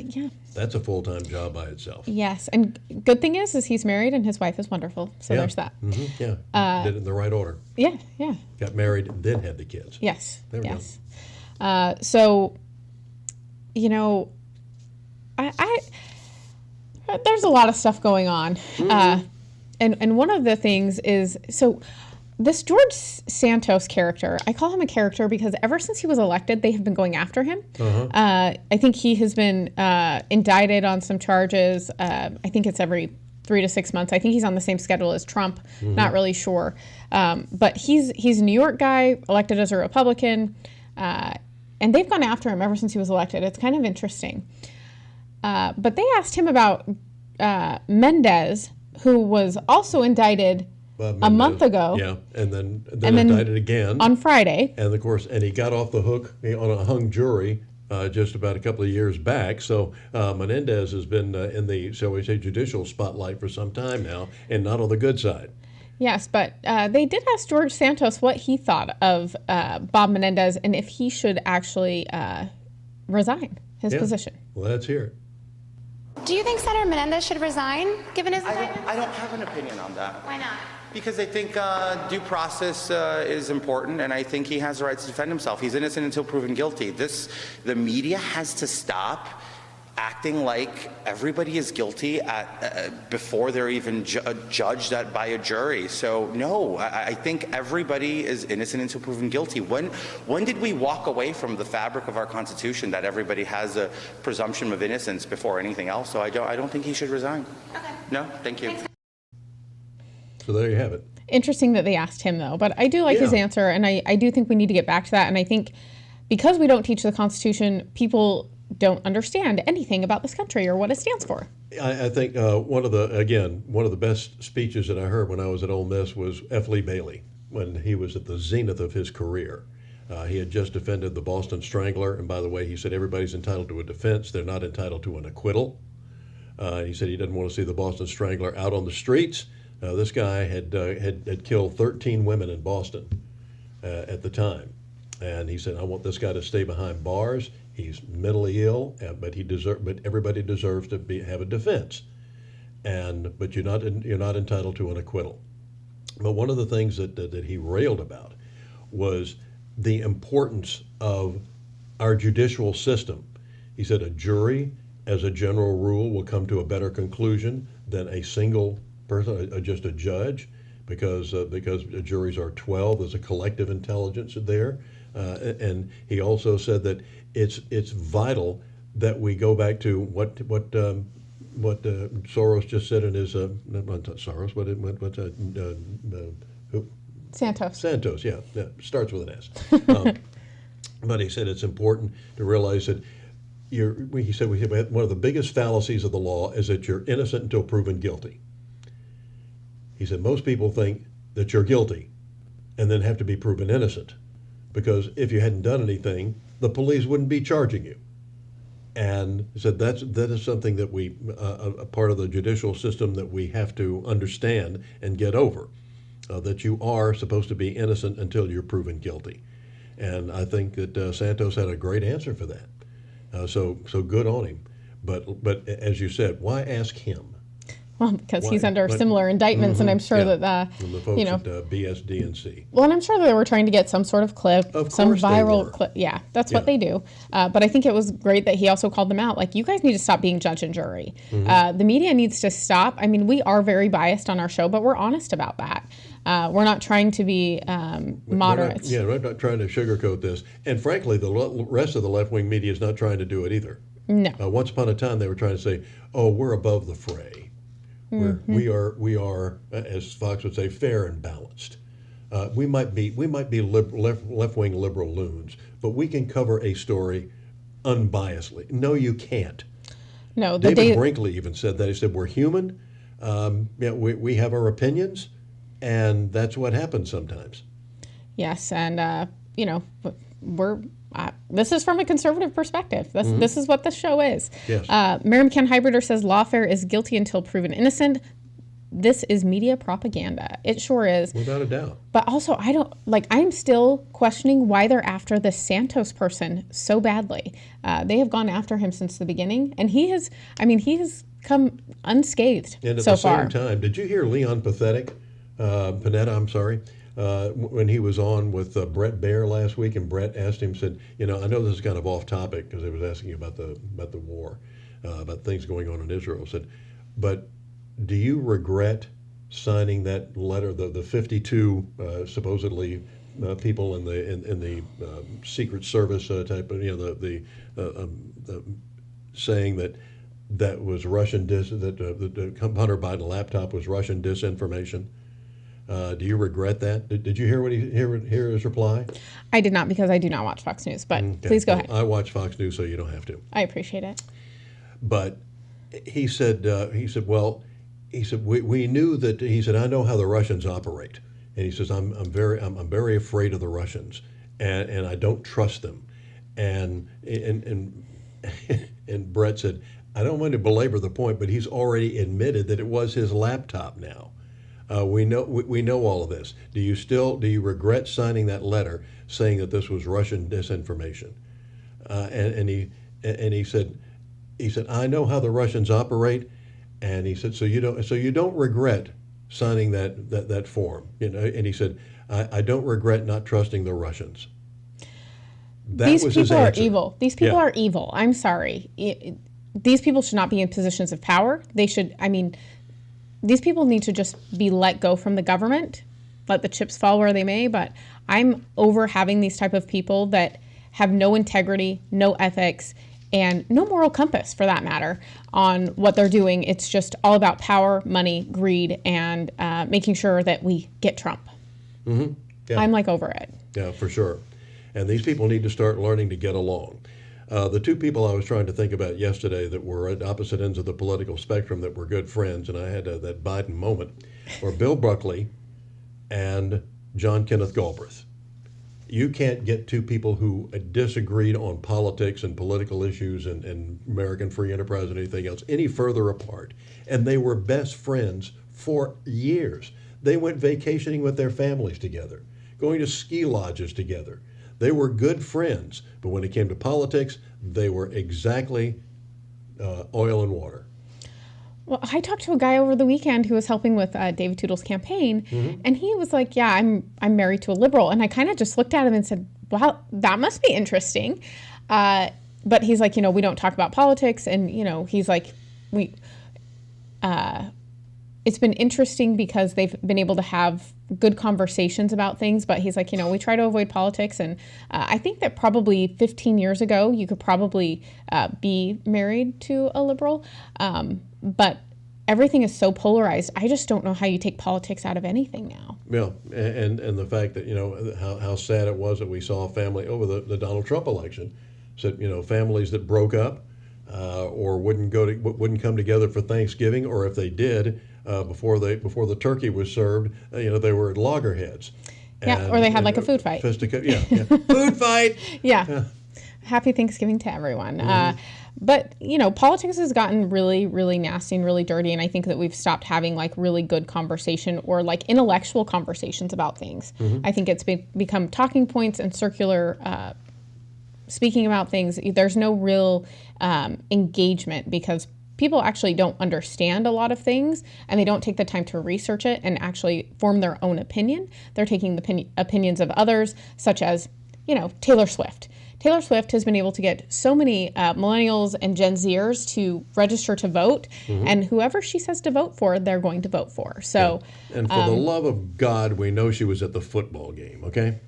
Yeah. That's a full-time job by itself. Yes, and good thing is he's married and his wife is wonderful. So there's that. Yeah. Did it in the right order. Yeah. Got married, then had the kids. Yes. There we go. So, I there's a lot of stuff going on, and one of the things is this George Santos character, I call him a character because ever since he was elected, they have been going after him. I think he has been indicted on some charges. I think it's every 3 to 6 months. I think he's on the same schedule as Trump. Not really sure. But he's a New York guy, elected as a Republican, and they've gone after him ever since he was elected. It's kind of interesting. But they asked him about Mendez, who was also indicted a month ago. Yeah, and then indicted again on Friday. And of course, he got off the hook on a hung jury just about a couple of years back. So Menendez has been in the, shall we say, judicial spotlight for some time now, and not on the good side. Yes, but they did ask George Santos what he thought of Bob Menendez and if he should actually resign his position. Well, let's hear it. Do you think Senator Menendez should resign, given his indictment? I don't have an opinion on that. Why not? Because I think due process is important, and I think he has the right to defend himself. He's innocent until proven guilty. The media has to stop acting like everybody is guilty before they're even judged by a jury. So no, I think everybody is innocent until proven guilty. When did we walk away from the fabric of our Constitution that everybody has a presumption of innocence before anything else? So I don't think he should resign. Okay. No, thank you. So there you have it. Interesting that they asked him, though. But I do like his answer, and I do think we need to get back to that. And I think because we don't teach the Constitution, people don't understand anything about this country or what it stands for. I think one of the best speeches that I heard when I was at Ole Miss was F. Lee Bailey, when he was at the zenith of his career. He had just defended the Boston Strangler, and by the way, he said everybody's entitled to a defense. They're not entitled to an acquittal. He said he didn't want to see the Boston Strangler out on the streets. This guy had killed 13 women in Boston at the time. And he said, I want this guy to stay behind bars. He's mentally ill, but everybody deserves to have a defense. But you're not entitled to an acquittal. But one of the things that he railed about was the importance of our judicial system. He said a jury, as a general rule, will come to a better conclusion than a single person, just a judge, because juries are 12. There's a collective intelligence there. And he also said that it's vital that we go back to what Soros just said in his not Soros, who? Santos, yeah, starts with an S. But he said it's important to realize that he said one of the biggest fallacies of the law is that you're innocent until proven guilty. He said most people think that you're guilty and then have to be proven innocent, because if you hadn't done anything, the police wouldn't be charging you. And he said that is something that a part of the judicial system that we have to understand and get over, that you are supposed to be innocent until you're proven guilty. And I think that Santos had a great answer for that. So good on him. But as you said, why ask him? Well, because he's under similar indictments, and I'm sure that from the folks at BSD&C. Well, and I'm sure that they were trying to get some sort of clip, some viral clip. Yeah, that's what they do. But I think it was great that he also called them out. Like, you guys need to stop being judge and jury. The media needs to stop. I mean, we are very biased on our show, but we're honest about that. We're not trying to be moderate. We're not trying to sugarcoat this. And frankly, the rest of the left-wing media is not trying to do it either. No. Once upon a time, they were trying to say, "Oh, we're above the fray. We are, as Fox would say, fair and balanced. We might be left-wing liberal loons, but we can cover a story unbiasedly." No, you can't. No, David Brinkley even said that. He said, "We're human. We have our opinions, and that's what happens sometimes." Yes, and we're. This is from a conservative perspective. This is what this show is. Yes. Mary McCann Hybrider says lawfare is guilty until proven innocent. This is media propaganda. It sure is. Without a doubt. But also, I'm still questioning why they're after the Santos person so badly. They have gone after him since the beginning, and he has come unscathed so far. And at the same time, did you hear Leon Panetta, I'm sorry, when he was on with Brett Baer last week, and Brett asked him, said, I know this is kind of off topic because he was asking about the war, about things going on in Israel. Said, but do you regret signing that letter? The 52 supposedly people in the Secret Service type of the saying that was Russian that the Hunter Biden laptop was Russian disinformation. Do you regret that? Did you hear his reply? I did not, because I do not watch Fox News, but please go ahead. I watch Fox News, so you don't have to. I appreciate it. But he said, we knew that. He said, I know how the Russians operate, and he says, I'm very afraid of the Russians, and I don't trust them, and Brett said, I don't want to belabor the point, but he's already admitted that it was his laptop now. We know all of this. Do you regret signing that letter saying that this was Russian disinformation? And he said, I know how the Russians operate, and he said, so you don't regret signing that form, And he said, I don't regret not trusting the Russians. These people are evil. These people are evil. I'm sorry. These people should not be in positions of power. They should. These people need to just be let go from the government, let the chips fall where they may, but I'm over having these type of people that have no integrity, no ethics, and no moral compass, for that matter, on what they're doing. It's just all about power, money, greed, and making sure that we get Trump. Mm-hmm. Yeah. I'm over it. Yeah, for sure. And these people need to start learning to get along. The two people I was trying to think about yesterday that were at opposite ends of the political spectrum that were good friends, and I had that Biden moment, were Bill Buckley and John Kenneth Galbraith. You can't get two people who disagreed on politics and political issues and American free enterprise and anything else any further apart. And they were best friends for years. They went vacationing with their families together, going to ski lodges together. They were good friends, but when it came to politics, they were exactly oil and water. Well, I talked to a guy over the weekend who was helping with David Tootle's campaign, and he was like, yeah, I'm married to a liberal. And I kind of just looked at him and said, wow, that must be interesting. But he's like, we don't talk about politics. And, he's like, it's been interesting because they've been able to have good conversations about things, but he's like, we try to avoid politics. And I think that probably 15 years ago, you could probably be married to a liberal. But everything is so polarized. I just don't know how you take politics out of anything now. Yeah, and the fact that, you know, how sad it was that we saw a family over the Donald Trump election, said, you know, families that broke up or wouldn't come together for Thanksgiving, or if they did, before the turkey was served, you know, they were at loggerheads. Yeah, or they had like a food fight. Yeah. Food fight. Yeah. Happy Thanksgiving to everyone. Mm-hmm. But, you know, politics has gotten really, really nasty and really dirty. And I think that we've stopped having like really good conversation or like intellectual conversations about things. Mm-hmm. I think it's become talking points and circular speaking about things. There's no real engagement because people actually don't understand a lot of things and they don't take the time to research it and actually form their own opinion. They're taking the opinions of others, such as, you know, Taylor Swift. Taylor Swift has been able to get so many millennials and Gen Zers to register to vote, and whoever she says to vote for, they're going to vote for. So, and for the love of God, we know she was at the football game, okay?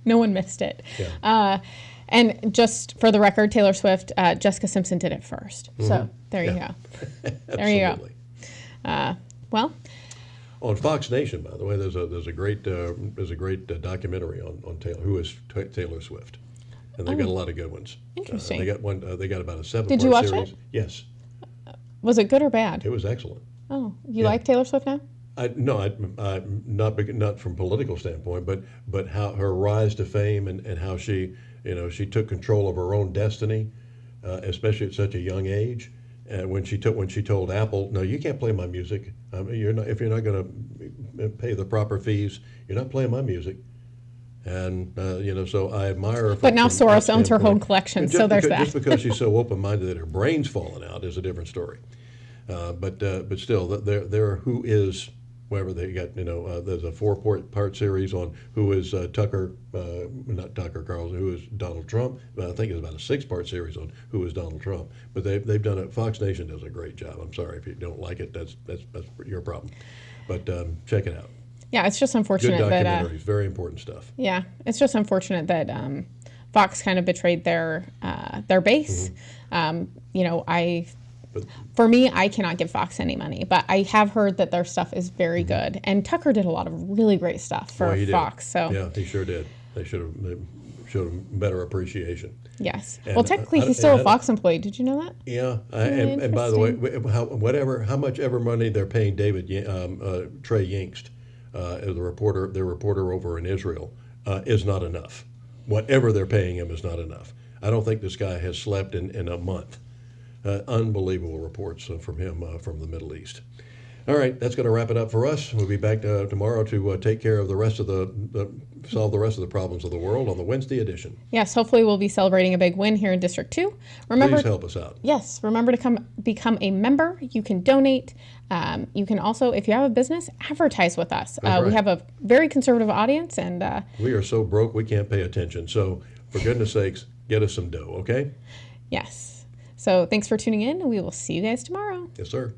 No one missed it. Yeah. And just for the record, Taylor Swift, Jessica Simpson did it first. So there you go. There you go. Well, on Fox Nation, by the way, there's a great documentary on Taylor, who is Taylor Swift, and they've got a lot of good ones. Interesting. They got one. They got about a 7-part Did you watch series. it? Yes. Was it good or bad? It was excellent. Oh, you like Taylor Swift now? Not from political standpoint, but how her rise to fame and how she, you know, she took control of her own destiny, especially at such a young age. When she told Apple, no, you can't play my music. If you're not going to pay the proper fees, you're not playing my music. And you know, so I admire her. But now Soros owns her whole collection, so there's that. Just because she's so open-minded that her brain's falling out is a different story. But still, there who is. Wherever they got, you know, there's a 4-part series on who is not Tucker Carlson, who is Donald Trump. I think it's about a 6-part series on who is Donald Trump. But they've done it. Fox Nation does a great job. I'm sorry if you don't like it. That's your problem. But check it out. Yeah, it's just unfortunate Good that documentaries, very important stuff. Yeah, it's just unfortunate that Fox kind of betrayed their base. You know, for me, I cannot give Fox any money, but I have heard that their stuff is very good. And Tucker did a lot of really great stuff for Fox. So yeah, he sure did. They showed him better appreciation. Yes. Well, technically, he's still a Fox employee. Did you know that? Yeah. And by the way, how much ever money they're paying Trey Yingst, their reporter over in Israel, is not enough. Whatever they're paying him is not enough. I don't think this guy has slept in a month. Unbelievable reports from him from the Middle East. All right, that's going to wrap it up for us. We'll be back tomorrow to take care of the rest of solve the rest of the problems of the world on the Wednesday edition. Yes, hopefully we'll be celebrating a big win here in District 2. Please help us out. Yes, remember to become a member. You can donate. You can also, if you have a business, advertise with us. Right. We have a very conservative audience, and we are so broke we can't pay attention. So, for goodness sakes, get us some dough, okay? Yes. So thanks for tuning in, and we will see you guys tomorrow. Yes, sir.